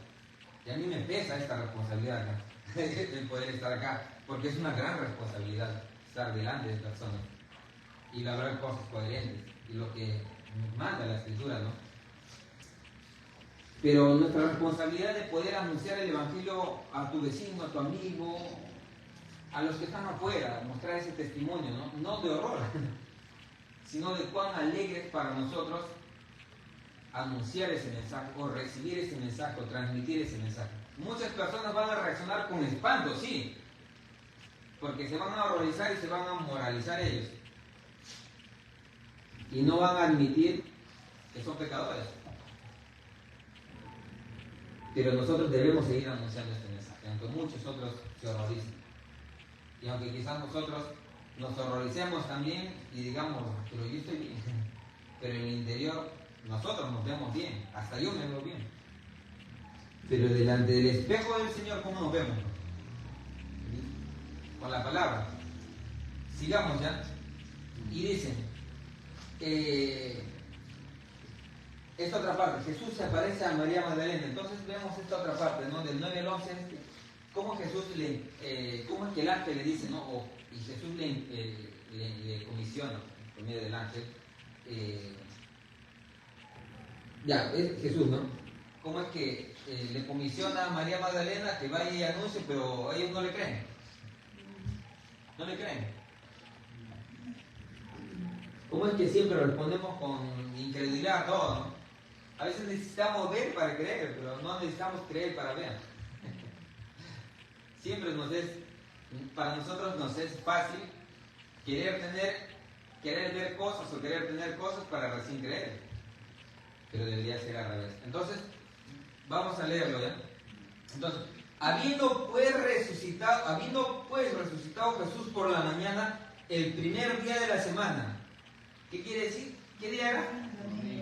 A: Y a mí me pesa esta responsabilidad acá, de poder estar acá, porque es una gran responsabilidad estar delante de personas y hablar cosas coherentes y lo que nos manda la Escritura, ¿no? Pero nuestra responsabilidad de poder anunciar el Evangelio a tu vecino, a tu amigo, a los que están afuera, mostrar ese testimonio, no de horror, sino de cuán alegre es para nosotros anunciar ese mensaje, o recibir ese mensaje, o transmitir ese mensaje. Muchas personas van a reaccionar con espanto, sí, porque se van a horrorizar y se van a moralizar ellos, y no van a admitir que son pecadores. Pero nosotros debemos seguir anunciando este mensaje, aunque muchos otros se horroricen. Y aunque quizás nosotros nos horroricemos también y digamos, pero yo estoy bien, pero en el interior nosotros nos vemos bien, hasta yo me veo bien. Pero delante del espejo del Señor, ¿cómo nos vemos? Con la palabra. Sigamos ya. Y dicen, esta otra parte, Jesús se aparece a María Magdalena. Entonces vemos esta otra parte, ¿no? Del 9 al 11, cómo Jesús cómo es que el ángel le dice, ¿no? Y Jesús le comisiona por medio del ángel. Es Jesús, ¿no? ¿Cómo es que le comisiona a María Magdalena que vaya y anuncie, pero ellos no le creen? No le creen. ¿Cómo es que siempre respondemos con incredulidad a todo, ¿no? A veces necesitamos ver para creer, pero no necesitamos creer para ver. Siempre para nosotros nos es fácil querer ver cosas o querer tener cosas para recién creer. Pero debería ser al revés. Entonces, vamos a leerlo ya. Entonces, habiendo pues resucitado Jesús por la mañana, el primer día de la semana. ¿Qué quiere decir? ¿Qué día era?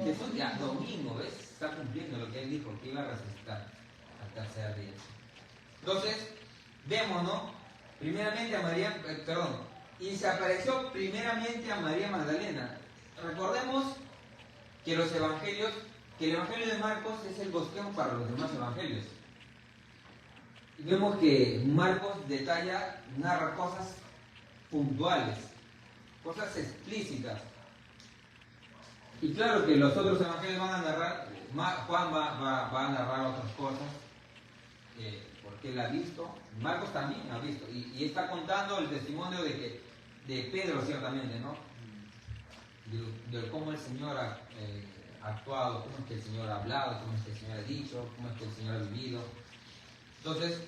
A: Jesús, ya, domingo, ¿ves? Está cumpliendo lo que él dijo, que iba a resucitar al tercer día. Entonces, vemos, ¿no? Y se apareció primeramente a María Magdalena. Recordemos que el Evangelio de Marcos es el bosquejo para los demás evangelios. Y vemos que Marcos narra cosas puntuales, cosas explícitas. Y claro que los otros evangelios van a narrar, Juan va a narrar otras cosas, porque él ha visto, Marcos también ha visto, y está contando el testimonio de Pedro ciertamente, ¿no? De cómo el Señor ha actuado, cómo es que el Señor ha hablado, cómo es que el Señor ha dicho, cómo es que el Señor ha vivido. Entonces,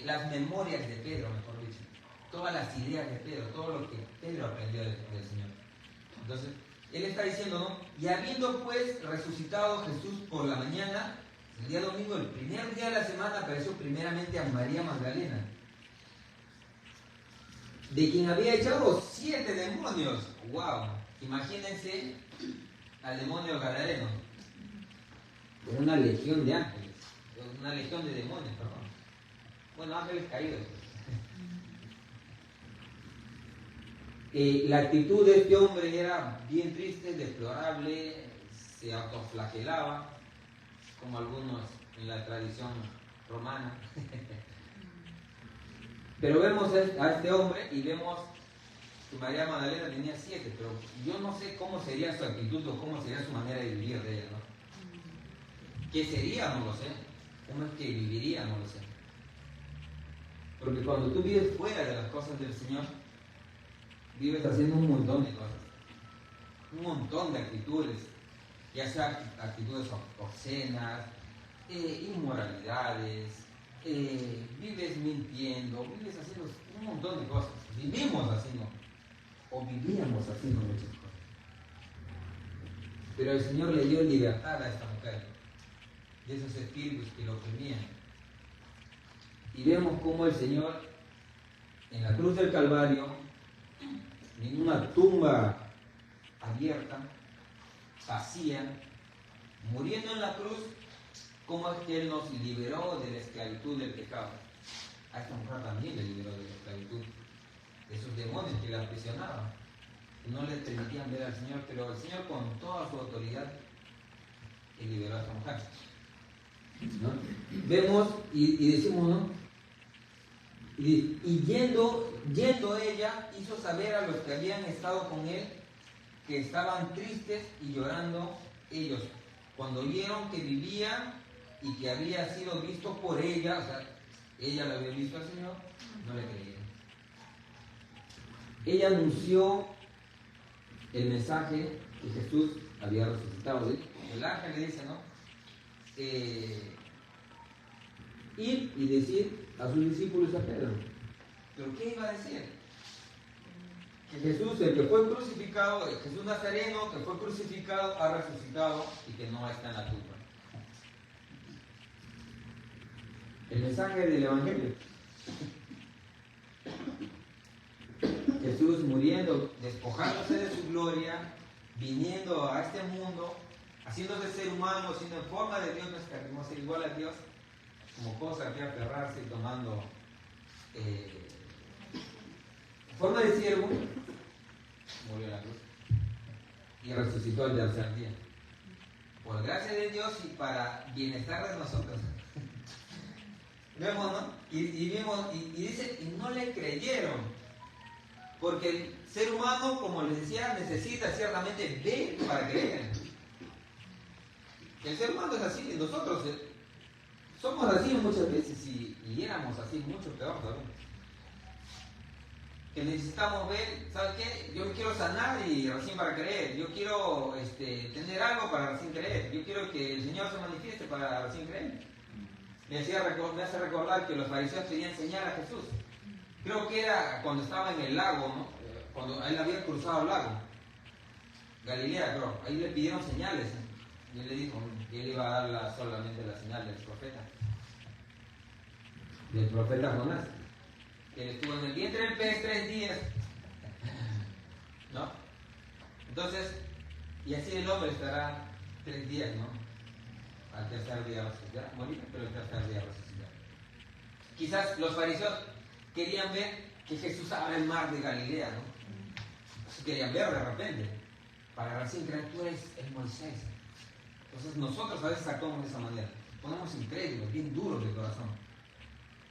A: las memorias de Pedro, mejor dicho, todas las ideas de Pedro, todo lo que Pedro aprendió del Señor. Entonces, él está diciendo, ¿no? Y habiendo pues resucitado Jesús por la mañana, el día domingo, el primer día de la semana, apareció primeramente a María Magdalena, de quien había echado 7 demonios. ¡Wow! Imagínense al demonio gadareno, una legión de ángeles, una legión de demonios, perdón. Bueno, ángeles caídos. La actitud de este hombre era bien triste, deplorable, se autoflagelaba, como algunos en la tradición romana. Pero vemos a este hombre y vemos que María Magdalena tenía 7, pero yo no sé cómo sería su actitud o cómo sería su manera de vivir de ella, ¿no? ¿Qué sería? No lo sé. ¿Cómo es que viviría? No lo sé. Porque cuando tú vives fuera de las cosas del Señor, vives haciendo un montón de cosas, un montón de actitudes, ya sea actitudes obscenas, inmoralidades, vives mintiendo, vives haciendo un montón de cosas, vivimos haciendo, o vivíamos haciendo muchas cosas. Pero el Señor le dio libertad a esta mujer, de esos espíritus que lo oprimían. Y vemos cómo el Señor, en la cruz del Calvario, en una tumba abierta, vacía, muriendo en la cruz, cómo es que Él nos liberó de la esclavitud del pecado. A esta mujer también le liberó de la esclavitud, de esos demonios que la aprisionaban, que no le permitían ver al Señor, pero el Señor con toda su autoridad liberó a esta mujer, ¿no? Vemos y decimos, ¿no? Y yendo ella, hizo saber a los que habían estado con él que estaban tristes y llorando ellos. Cuando oyeron que vivía y que había sido visto por ella, o sea, ella lo había visto al Señor, no le creyeron. Ella anunció el mensaje que Jesús había resucitado. El ángel le dice, ¿no? Ir y decir a sus discípulos a Pedro. ¿Pero qué iba a decir? Que Jesús, el que fue crucificado, Jesús Nazareno, que fue crucificado, ha resucitado y que no está en la tumba. El mensaje del Evangelio. Jesús muriendo, despojándose de su gloria, viniendo a este mundo, haciéndose ser humano, siendo en forma de Dios, no escatimó ser igual a Dios, como cosa que aferrarse y tomando forma de siervo, murió en la cruz y resucitó al tercer día. Por gracia de Dios y para bienestar de nosotros. Vemos, ¿no? Y dice, y no le creyeron. Porque el ser humano, como les decía, necesita ciertamente ver para creer. El ser humano es así, nosotros somos así muchas veces y éramos así mucho peor también. Que necesitamos ver, ¿sabes qué? Yo quiero sanar y recién para creer. Yo quiero tener algo para recién creer. Yo quiero que el Señor se manifieste para recién creer. Me hace recordar que los fariseos querían enseñar a Jesús. Creo que era cuando estaba en el lago, ¿no? Cuando él había cruzado el lago. Galilea, creo. Ahí le pidieron señales. Y él le dijo que él iba a dar solamente la señal del profeta. Del profeta Jonás. Que él estuvo en el vientre del pez 3 días. ¿No? Entonces, y así el hombre estará 3 días, ¿no? Al tercer día resucitará. Morir, pero el tercer día resucitará. Quizás los fariseos querían ver que Jesús abra el mar de Galilea, ¿no? Así querían ver de repente. Para recién creer, tú eres el Moisés. Entonces nosotros a veces actuamos de esa manera. Ponemos incrédulos, bien duros de corazón.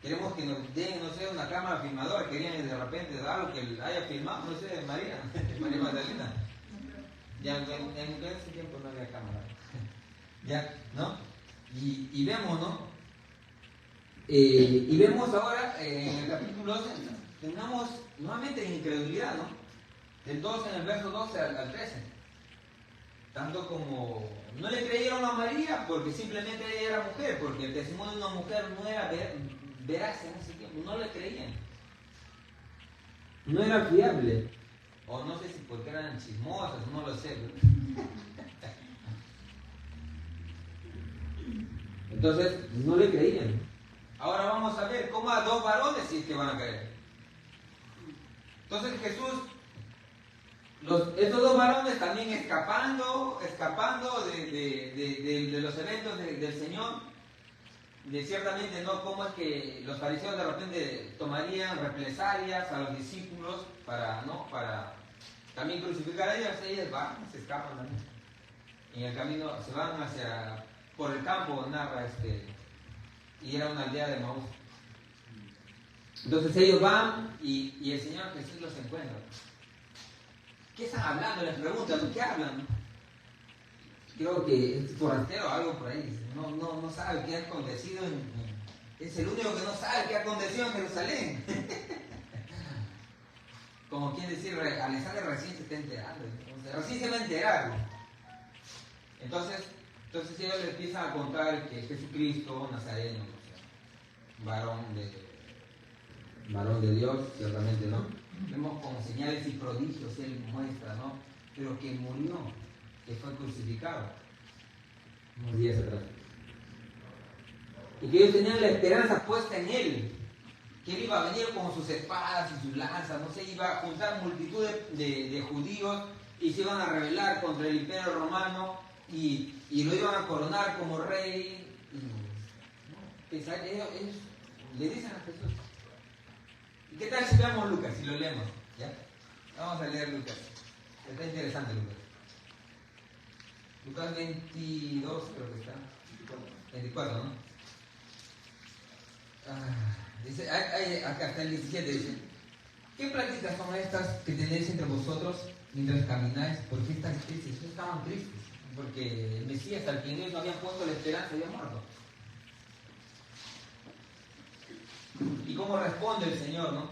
A: Queremos que nos den, no sé, una cámara filmadora. Querían de repente dar algo que haya filmado, no sé, María Magdalena. Ya en ese tiempo no había cámara. Ya, ¿no? Y vemos, ¿no? Y vemos ahora en el capítulo 12, tengamos nuevamente en incredulidad, ¿no? Del 12 en el verso 12 al 13. Tanto como no le creyeron a María porque simplemente ella era mujer, porque el testimonio de una mujer no era veraz en ese tiempo, no le creían. No era fiable. O no sé si porque eran chismosas, no lo sé. Entonces, no le creían. Ahora vamos a ver cómo a dos varones sí que van a creer. Entonces Jesús, estos dos varones también escapando de los eventos del Señor, de ciertamente no cómo es que los fariseos de repente tomarían represalias a los discípulos para también crucificar a ellos van, se escapan también. En el camino se van por el campo, narra y era una aldea de Maús. Entonces ellos van y el Señor Jesús los encuentra. ¿Qué están hablando? Les preguntan, ¿qué hablan? Creo que es forastero o algo por ahí. No sabe qué ha acontecido. Es el único que no sabe qué ha acontecido en Jerusalén. Como quien decir, Alexander recién se está enterando. Recién se va a enterar. Entonces ellos le empiezan a contar que Jesucristo, Nazareno, varón de Dios, ciertamente, ¿no? Vemos como señales y prodigios Él muestra, ¿no? Pero que murió, que fue crucificado unos días atrás. Y que ellos tenían la esperanza puesta en Él, que Él iba a venir con sus espadas y sus lanzas, no sé, iba a juntar multitud de judíos y se iban a rebelar contra el imperio romano y lo iban a coronar como rey. Ellos le dicen a Jesús. ¿Y qué tal si veamos Lucas, si lo leemos? ¿Ya? Vamos a leer Lucas. Está interesante Lucas. Lucas 22 creo que está. 24, ¿no? Dice, acá está el 17, dice: ¿qué prácticas son estas que tenéis entre vosotros mientras camináis? ¿Por qué están tristes? Ellos estaban tristes, porque el Mesías al que ellos no habían puesto la esperanza había muerto. ¿Y cómo responde el Señor, no?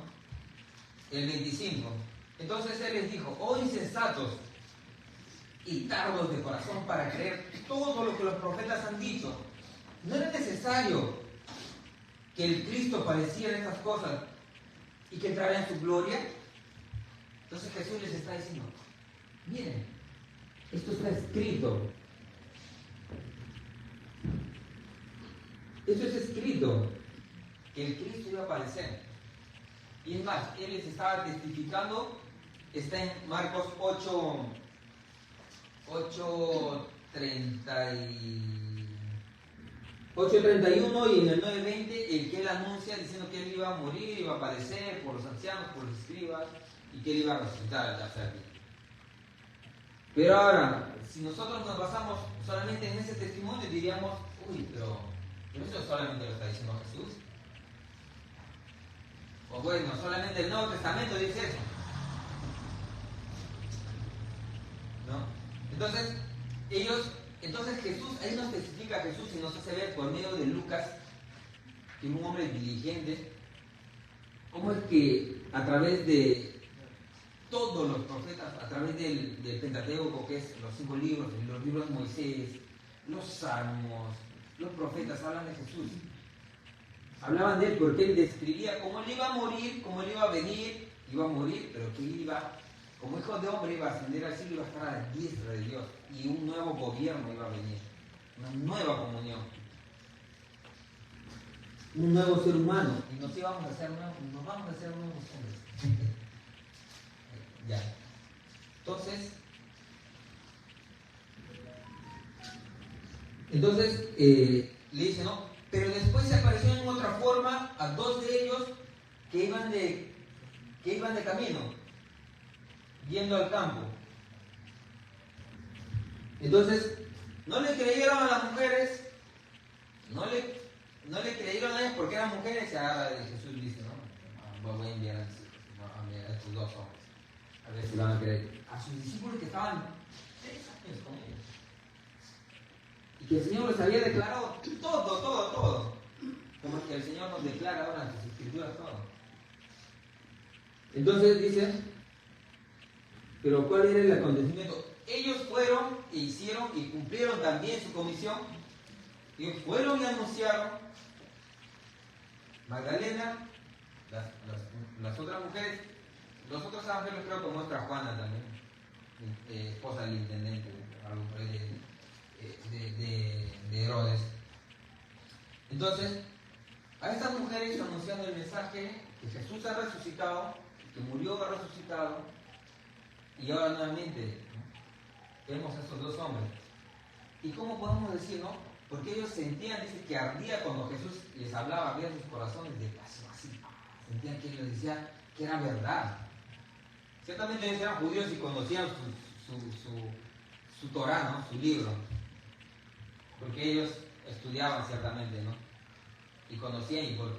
A: El 25. Entonces Él les dijo: oh insensatos y tardos de corazón para creer todo lo que los profetas han dicho. ¿No era necesario que el Cristo padeciera estas cosas y que entrara en su gloria? Entonces Jesús les está diciendo: miren, esto está escrito. Esto es escrito, que el Cristo iba a padecer. Y es más, Él les estaba testificando, está en Marcos 8:31 y en el 9:20, el que Él anuncia diciendo que Él iba a morir, iba a padecer por los ancianos, por los escribas, y que Él iba a resucitar al tercer día. Pero ahora, si nosotros nos basamos solamente en ese testimonio, diríamos: uy, pero eso solamente lo está diciendo Jesús. O bueno, solamente el Nuevo Testamento dice eso, ¿no? Entonces Jesús, ahí nos testifica Jesús y nos hace ver por medio de Lucas, que es un hombre diligente, cómo es que a través de todos los profetas, a través del Pentateuco, que es los 5 libros, los libros de Moisés, los Salmos, los profetas hablan de Jesús. Hablaban de Él porque Él describía cómo Él iba a morir, cómo Él iba a venir, iba a morir, pero que Él iba, como hijo de hombre, iba a ascender al cielo, iba a estar a la diestra de Dios, y un nuevo gobierno iba a venir, una nueva comunión, un nuevo ser humano, y nos vamos a hacer nuevos hombres. Ya. Entonces le dice, ¿no? Pero después se apareció en otra forma a 2 de ellos que iban de camino, yendo al campo. Entonces, no le creyeron a las mujeres, no le creyeron a ellas porque eran mujeres, y ahora Jesús dice, ¿no? Voy a enviar a estos 2 hombres, a ver si van a creer. A sus discípulos que estaban 3 años con ellos. Y que el Señor les había declarado todo. Como es que que el Señor nos declara ahora en sus escrituras todo. Entonces dice, pero ¿cuál era el acontecimiento? Ellos fueron e hicieron y cumplieron también su comisión. Ellos fueron y anunciaron. Magdalena, las otras mujeres, los otros ángeles creo que muestra Juana también, esposa del intendente, algo por ahí de Herodes. Entonces, a estas mujeres anunciando el mensaje que Jesús ha resucitado, que murió, ha resucitado, y ahora nuevamente, ¿no?, vemos a estos dos hombres. ¿Y cómo podemos decir, no? Porque ellos sentían, dice, que ardía cuando Jesús les hablaba, ardía sus corazones de paso así. Sentían que les decía que era verdad. Ciertamente ellos eran judíos y conocían su Torá, ¿no?, su libro. Porque ellos estudiaban ciertamente, ¿no? Y conocían, y por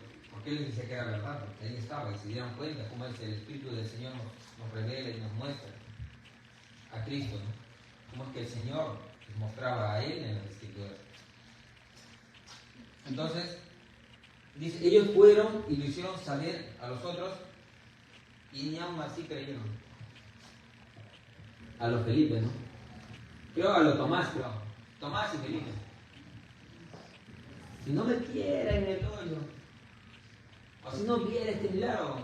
A: qué les decía que era verdad, porque ahí estaba, y se dieron cuenta cómo es el Espíritu del Señor nos revela y nos muestra a Cristo, ¿no? Cómo es que el Señor les mostraba a Él en las Escrituras. Entonces, dice, ellos fueron y lo hicieron saber a los otros, y ni aún así creyeron. A los Felipe, ¿no? Creo a los Tomás, creo. Tomás y Felipe. Si no metiera en el hoyo, o si no viera este milagro,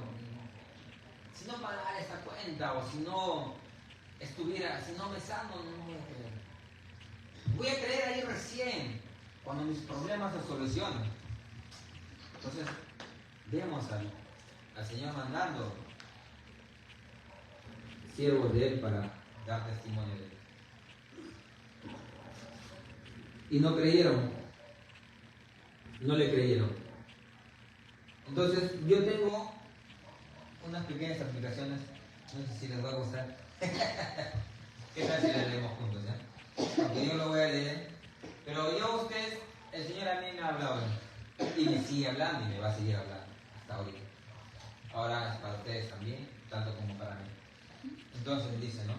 A: si no pagara esta cuenta, o si no estuviera, si no me sano, no voy a creer. Voy a creer ahí recién, cuando mis problemas se solucionan. Entonces, vemos al Señor mandando siervos de Él para dar testimonio de Él. Y no creyeron, no le creyeron. Entonces, yo tengo unas pequeñas aplicaciones, no sé si les va a gustar. ¿Qué tal si las leemos juntos, ya? Porque yo lo voy a leer, pero yo a ustedes, el Señor a mí me ha hablado y me sigue hablando y me va a seguir hablando hasta ahorita. Ahora es para ustedes también, tanto como para mí. Entonces dice, ¿no?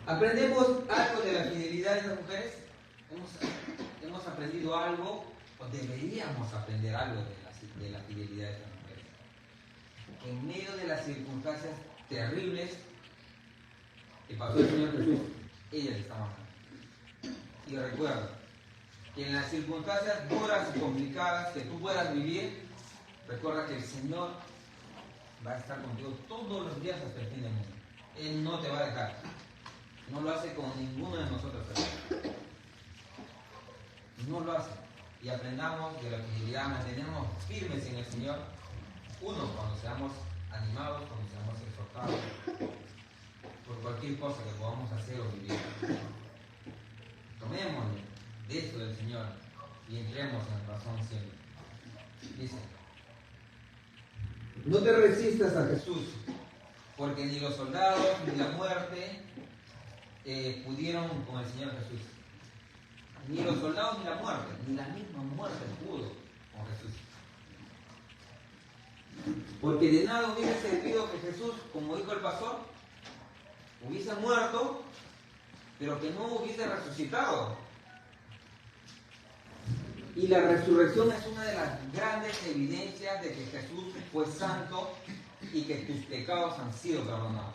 A: ¿Aprendemos algo de la fidelidad de las mujeres? ¿Hemos aprendido algo o deberíamos aprender algo de la fidelidad de las mujeres? En medio de las circunstancias terribles que pasó el Señor Jesús, ellas estaban acá. Y recuerda que en las circunstancias duras y complicadas que tú puedas vivir, recuerda que el Señor va a estar contigo todos los días hasta el fin del mundo. Él no te va a dejar. No lo hace con ninguno de nosotros. No lo hace. Y aprendamos de la fidelidad, mantenemos firmes en el Señor. Uno, cuando seamos animados, cuando seamos exhortados por cualquier cosa que podamos hacer o vivir. Tomemos de esto del Señor y entremos en razón siempre. Dice: no te resistas a Jesús, porque ni los soldados ni la muerte pudieron con el Señor Jesús. Ni los soldados ni la muerte, ni la misma muerte pudo con Jesús. Porque de nada hubiese servido que Jesús, como dijo el pastor, hubiese muerto, pero que no hubiese resucitado. Y la resurrección es una de las grandes evidencias de que Jesús fue santo y que tus pecados han sido perdonados.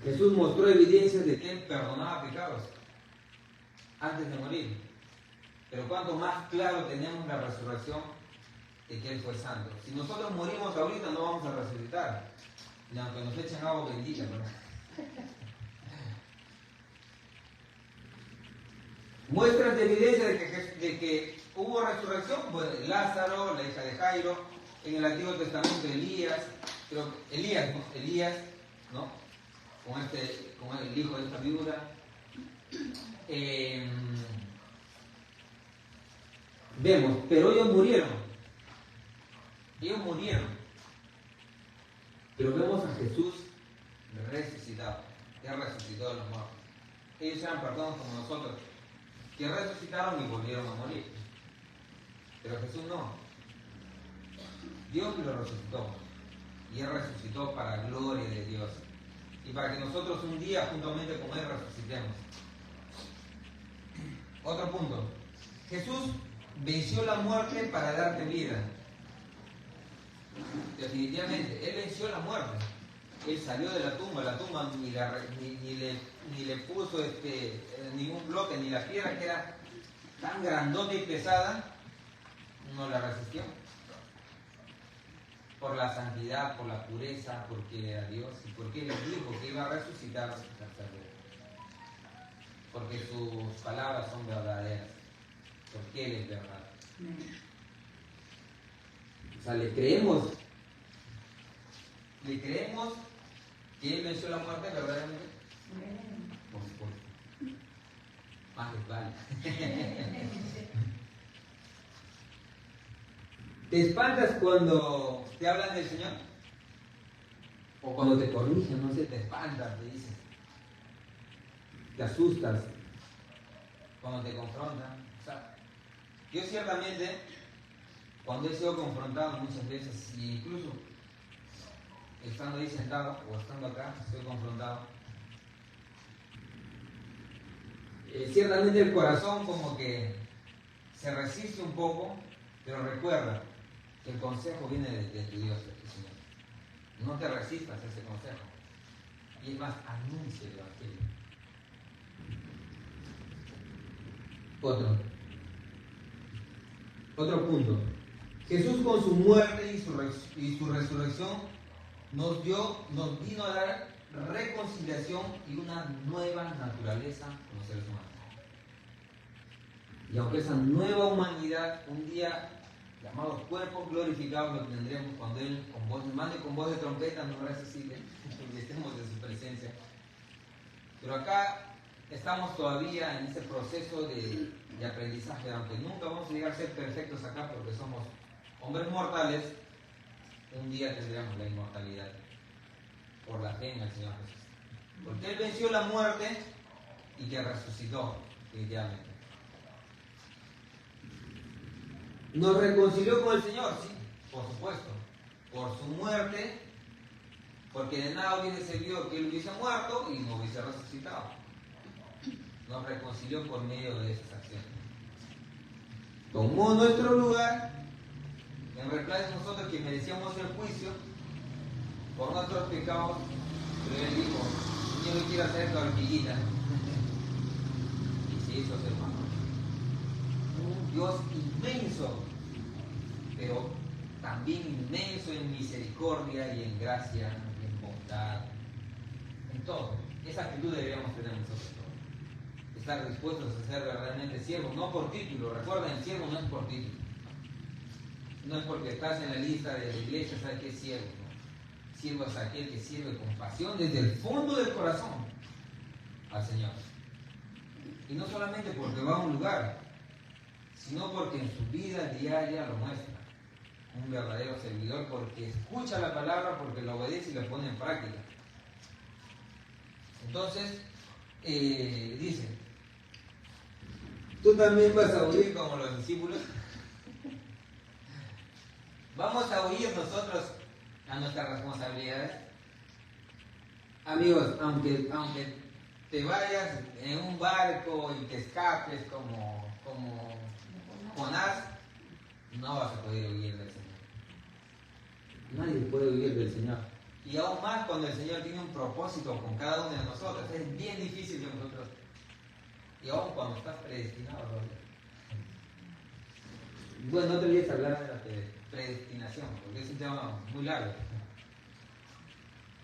A: Jesús mostró evidencias de que Él perdonaba pecados antes de morir. Pero cuanto más claro tenemos la resurrección de que Él fue santo. Si nosotros morimos ahorita no vamos a resucitar, ni aunque nos echen agua bendita, ¿no? Muestras de evidencia de que hubo resurrección, pues Lázaro, la hija de Jairo, en el Antiguo Testamento Elías, ¿no? Con el hijo de esta viuda. Vemos, pero ellos murieron. Pero vemos a Jesús resucitado, que resucitó de los muertos. Ellos eran personas como nosotros, que resucitaron y volvieron a morir. Pero Jesús no. Dios lo resucitó. Y Él resucitó para la gloria de Dios. Y para que nosotros un día juntamente con Él resucitemos. Otro punto. Jesús venció la muerte para darte vida. Definitivamente, Él venció la muerte. Él salió de la tumba ni le puso ningún bloque, ni la piedra que era tan grandota y pesada, no la resistió. Por la santidad, por la pureza, porque Él era Dios y porque Él dijo que iba a resucitar a su tercer día. Porque sus palabras son verdaderas, porque Él es verdad. O sea, le creemos que Él venció la muerte verdaderamente. Por supuesto. Más les vale. ¿Te espantas cuando te hablan del Señor? O cuando te corrigen, no sé, te espantas, te dices. Te asustas. Cuando te confrontan. O sea, yo ciertamente, cuando he sido confrontado muchas veces, e incluso estando ahí sentado o estando acá, estoy confrontado. Ciertamente el corazón como que se resiste un poco, pero recuerda que el consejo viene de tu Dios, de tu Señor. No te resistas a ese consejo. Y es más, anuncia el Evangelio. Otro punto. Jesús con su muerte y su resurrección nos vino a dar reconciliación y una nueva naturaleza con los seres humanos. Y aunque esa nueva humanidad un día, llamados cuerpos glorificados, lo tendremos cuando Él mande con voz de trompeta nos resucite y estemos en su presencia. Pero acá estamos todavía en ese proceso de aprendizaje, aunque nunca vamos a llegar a ser perfectos acá porque somos hombres mortales, un día tendremos la inmortalidad por la fe en el Señor Jesús. Porque Él venció la muerte y que resucitó definitivamente. ¿Nos reconcilió con el Señor? Sí, por supuesto. Por su muerte, porque de nada hubiese servido que Él hubiese muerto y no hubiese resucitado. Nos reconcilió por medio de esas acciones. Tomó nuestro lugar en reemplazo de nosotros que merecíamos el juicio por nuestros pecados, pero Él dijo, yo no quiero hacer esta hormiguita. Y se hizo ser humano. Un Dios inmenso, pero también inmenso en misericordia y en gracia, en bondad, en todo. Esa actitud deberíamos tener nosotros todos. Estar dispuestos a ser verdaderamente siervos, no por título. Recuerden, el siervo no es por título. No es porque estás en la lista de la iglesia, sabes que es siervo. ¿No? Siervo es aquel que sirve con pasión desde el fondo del corazón al Señor. Y no solamente porque va a un lugar, sino porque en su vida diaria lo muestra. Un verdadero servidor porque escucha la palabra, porque la obedece y la pone en práctica. Entonces, dice, ¿tú también vas a huir como los discípulos? ¿Vamos a huir nosotros a nuestras responsabilidades? Amigos, aunque te vayas en un barco y te escapes como Jonás, no vas a poder huir del Señor. Nadie puede huir del Señor. Y aún más cuando el Señor tiene un propósito con cada uno de nosotros. Es bien difícil que nosotros, y aún cuando estás predestinado a huir. Bueno, no te olvides hablar de la predestinación, porque es un tema muy largo.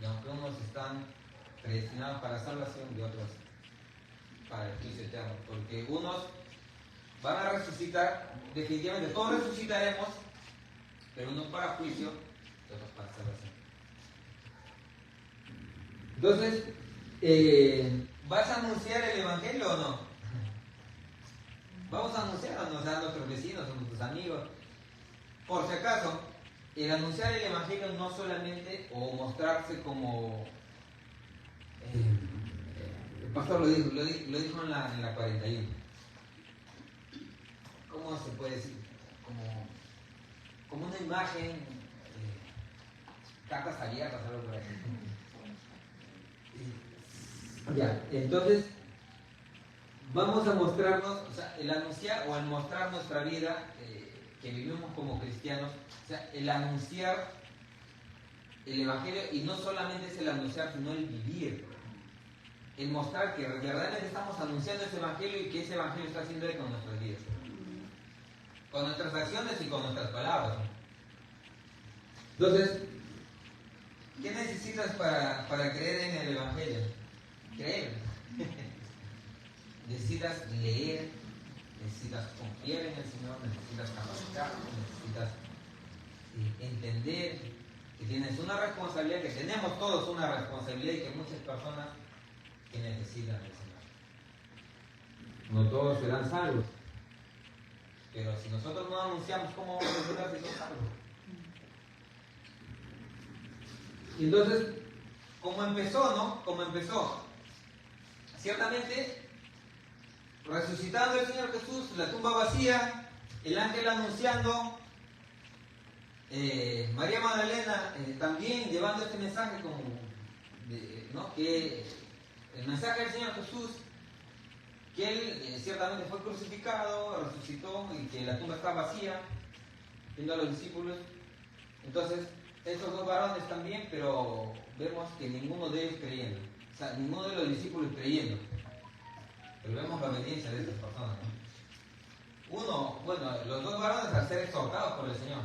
A: Y aunque unos están predestinados para salvación y otros para el juicio eterno, porque unos van a resucitar, definitivamente todos resucitaremos, pero unos para juicio y otros para salvación. Entonces, ¿vas a anunciar el Evangelio o no? Vamos a anunciarnos a nuestros vecinos, a nuestros amigos. Por si acaso, el anunciar el Evangelio no solamente o mostrarse como el pastor lo dijo en la 41. ¿Cómo se puede decir? Como una imagen, cartas abiertas, algo por ahí. Ya, entonces, vamos a mostrarnos, o sea, el anunciar o el mostrar nuestra vida que vivimos como cristianos, o sea, el anunciar el Evangelio, y no solamente es el anunciar, sino el vivir, el mostrar que verdaderamente estamos anunciando ese Evangelio y que ese Evangelio está haciendo con nuestras vidas, con nuestras acciones y con nuestras palabras. Entonces, ¿qué necesitas para creer en el Evangelio? Creer. Necesitas leer, necesitas confiar en el Señor, necesitas capacitarte, necesitas entender que tienes una responsabilidad, que tenemos todos una responsabilidad y que muchas personas que necesitan del Señor. No todos serán salvos, pero si nosotros no anunciamos, ¿cómo vamos a saber si son salvos? Y entonces, ¿cómo empezó, no? ¿Cómo empezó? Ciertamente, resucitando el Señor Jesús, la tumba vacía, el ángel anunciando, María Magdalena también llevando este mensaje como ¿no? Que el mensaje del Señor Jesús, que Él ciertamente fue crucificado, resucitó y que la tumba está vacía, viendo a los discípulos. Entonces, estos dos varones también, pero vemos que ninguno de ellos creyendo, o sea, ninguno de los discípulos creyendo. Pero vemos la obediencia de estas personas, ¿no? Uno, bueno, los dos varones al ser exhortados por el Señor.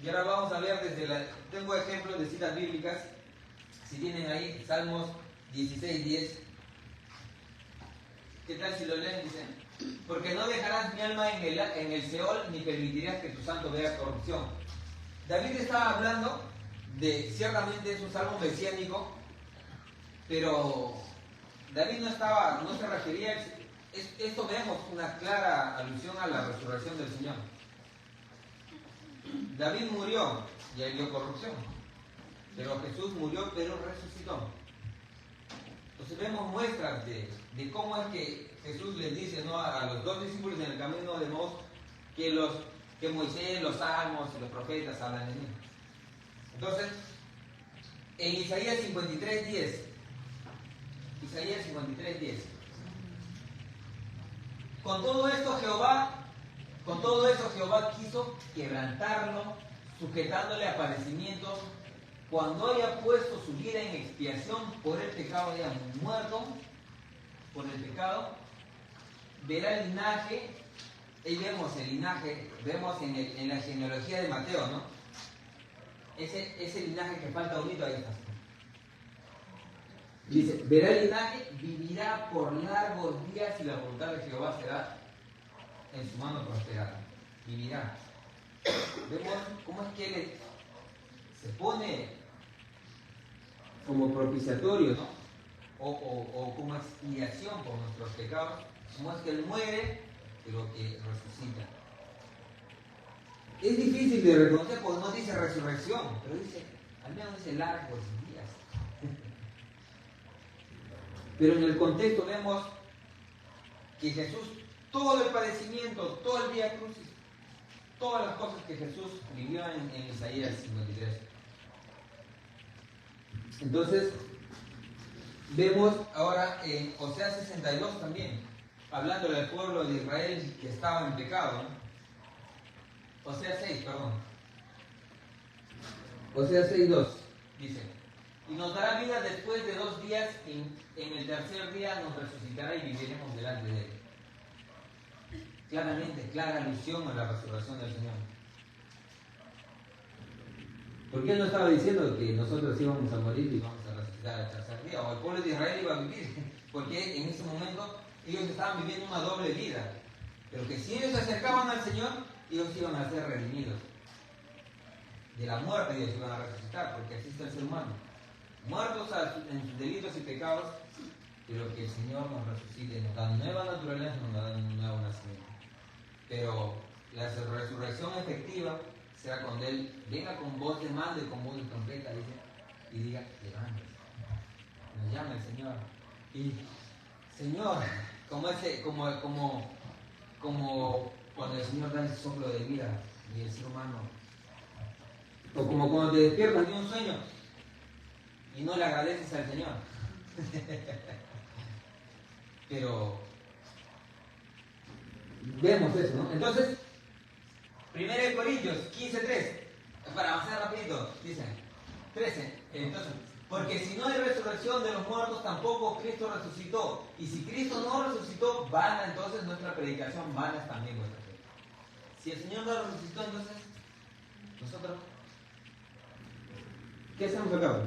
A: Y ahora vamos a ver tengo ejemplos de citas bíblicas, si tienen ahí, Salmos 16:10. ¿Qué tal si lo leen? Dicen, porque no dejarás mi alma en el Seol, ni permitirás que tu santo vea corrupción. David estaba hablando ciertamente es un salmo mesiánico, pero David no se refería, esto vemos una clara alusión a la resurrección del Señor. David murió y ahí vio corrupción, pero Jesús murió pero resucitó. Entonces vemos muestras de cómo es que Jesús les dice, ¿no?, a los dos discípulos en el camino de Maús que Moisés, los salmos y los profetas hablan de mí. Entonces, en Isaías 53:10, Isaías 53:10. Con todo esto Jehová quiso quebrantarlo, sujetándole a padecimientos, cuando haya puesto su vida en expiación por el pecado, haya muerto por el pecado, verá el linaje. Ahí vemos el linaje, vemos en la genealogía de Mateo, ¿no? Ese linaje que falta unito, ahí está. Dice, verá el linaje, vivirá por largos días y la voluntad de Jehová será en su mano prosperada. Vivirá. Vemos cómo es que él se pone como propiciatorio, ¿no? O como expiación por nuestros pecados. Cómo es que él muere, pero que resucita. Es difícil de reconocer porque no dice resurrección, pero al menos dice largos días. Pero en el contexto vemos que Jesús, todo el padecimiento, todo el Vía Crucis, todas las cosas que Jesús vivió en Isaías 53. Entonces, vemos ahora en Oseas 62 también, hablando del pueblo de Israel que estaba en pecado, ¿no? Oseas 6, perdón. Oseas 6:2 dice, y nos dará vida después de 2 días, en el tercer día nos resucitará y viviremos delante de él. Claramente, clara alusión a la resurrección del Señor. Porque él no estaba diciendo que nosotros íbamos a morir y vamos a resucitar al tercer día, o el pueblo de Israel iba a vivir, porque en ese momento ellos estaban viviendo una doble vida. Pero que si ellos se acercaban al Señor, ellos iban a ser redimidos. De la muerte ellos iban a resucitar, porque así está el ser humano. Muertos en sus delitos y pecados, pero que el Señor nos resucite, nos da nueva naturaleza, nos da un nuevo nacimiento. Pero la resurrección efectiva será cuando Él venga con voz de mando y con voz de trompeta, dice, y diga, levántese. Nos llama el Señor. Y, Señor, como cuando el Señor da el soplo de vida y el ser humano, o como cuando te despiertas de un sueño y no le agradeces al Señor. Pero vemos eso, ¿no? Entonces, 1 Corintios 15:3, para avanzar rapidito, dice 13. Entonces, porque si no hay resurrección de los muertos, tampoco Cristo resucitó. Y si Cristo no resucitó, vana entonces nuestra predicación, vana es también vuestra fe. Si el Señor no resucitó, entonces, nosotros, ¿qué hacemos acá?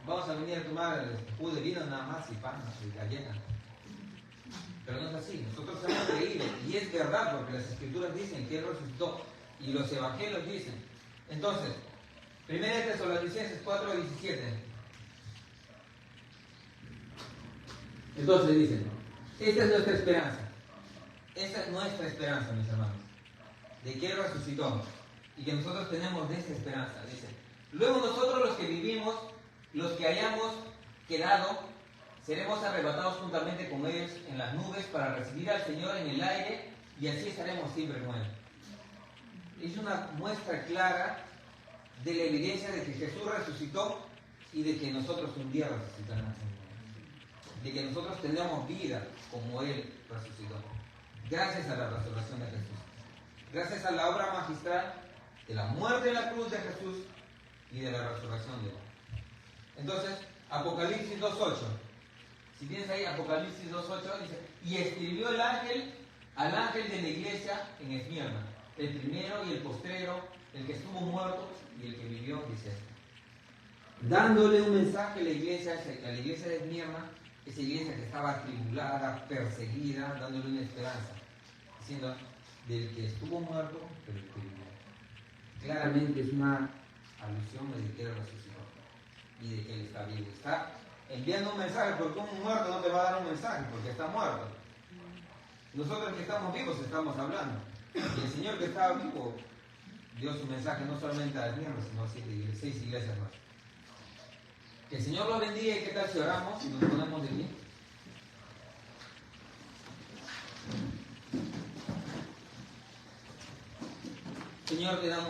A: Vamos a venir a tomar el jugo de vino nada más y pan y galletas. Pero no es así, nosotros hemos creído, y es verdad porque las Escrituras dicen que Él resucitó, y los Evangelios dicen. Entonces, 1 Tesalonicenses 4:17. Entonces dicen, esta es nuestra esperanza. Esta es nuestra esperanza, mis hermanos, de que Él resucitó, y que nosotros tenemos de esta esperanza. Dice, luego nosotros los que vivimos, los que hayamos quedado, seremos arrebatados juntamente con ellos en las nubes para recibir al Señor en el aire, y así estaremos siempre con Él. Es una muestra clara de la evidencia de que Jesús resucitó y de que nosotros un día resucitaremos. De que nosotros tendremos vida como Él resucitó. Gracias a la resurrección de Jesús. Gracias a la obra magistral de la muerte en la cruz de Jesús y de la resurrección de Él. Entonces, Apocalipsis 2:8. Si tienes ahí Apocalipsis 2:8, dice, y escribió el ángel al ángel de la iglesia en Esmirna, el primero y el postrero, el que estuvo muerto y el que vivió, dice esto. Dándole un mensaje a la iglesia de Esmirna, esa iglesia que estaba atribulada, perseguida, dándole una esperanza, diciendo, del que estuvo muerto, pero el que vivió. Claramente es una alusión de que Él resucitó y de que Él está vivo. Está enviando un mensaje, porque un muerto no te va a dar un mensaje, porque está muerto. Nosotros que estamos vivos estamos hablando. Y el Señor que estaba vivo dio su mensaje no solamente a Esmirna, sino a 6 iglesias más. Que el Señor los bendiga. ¿Y qué tal si oramos y nos ponemos de pie? Señor, te damos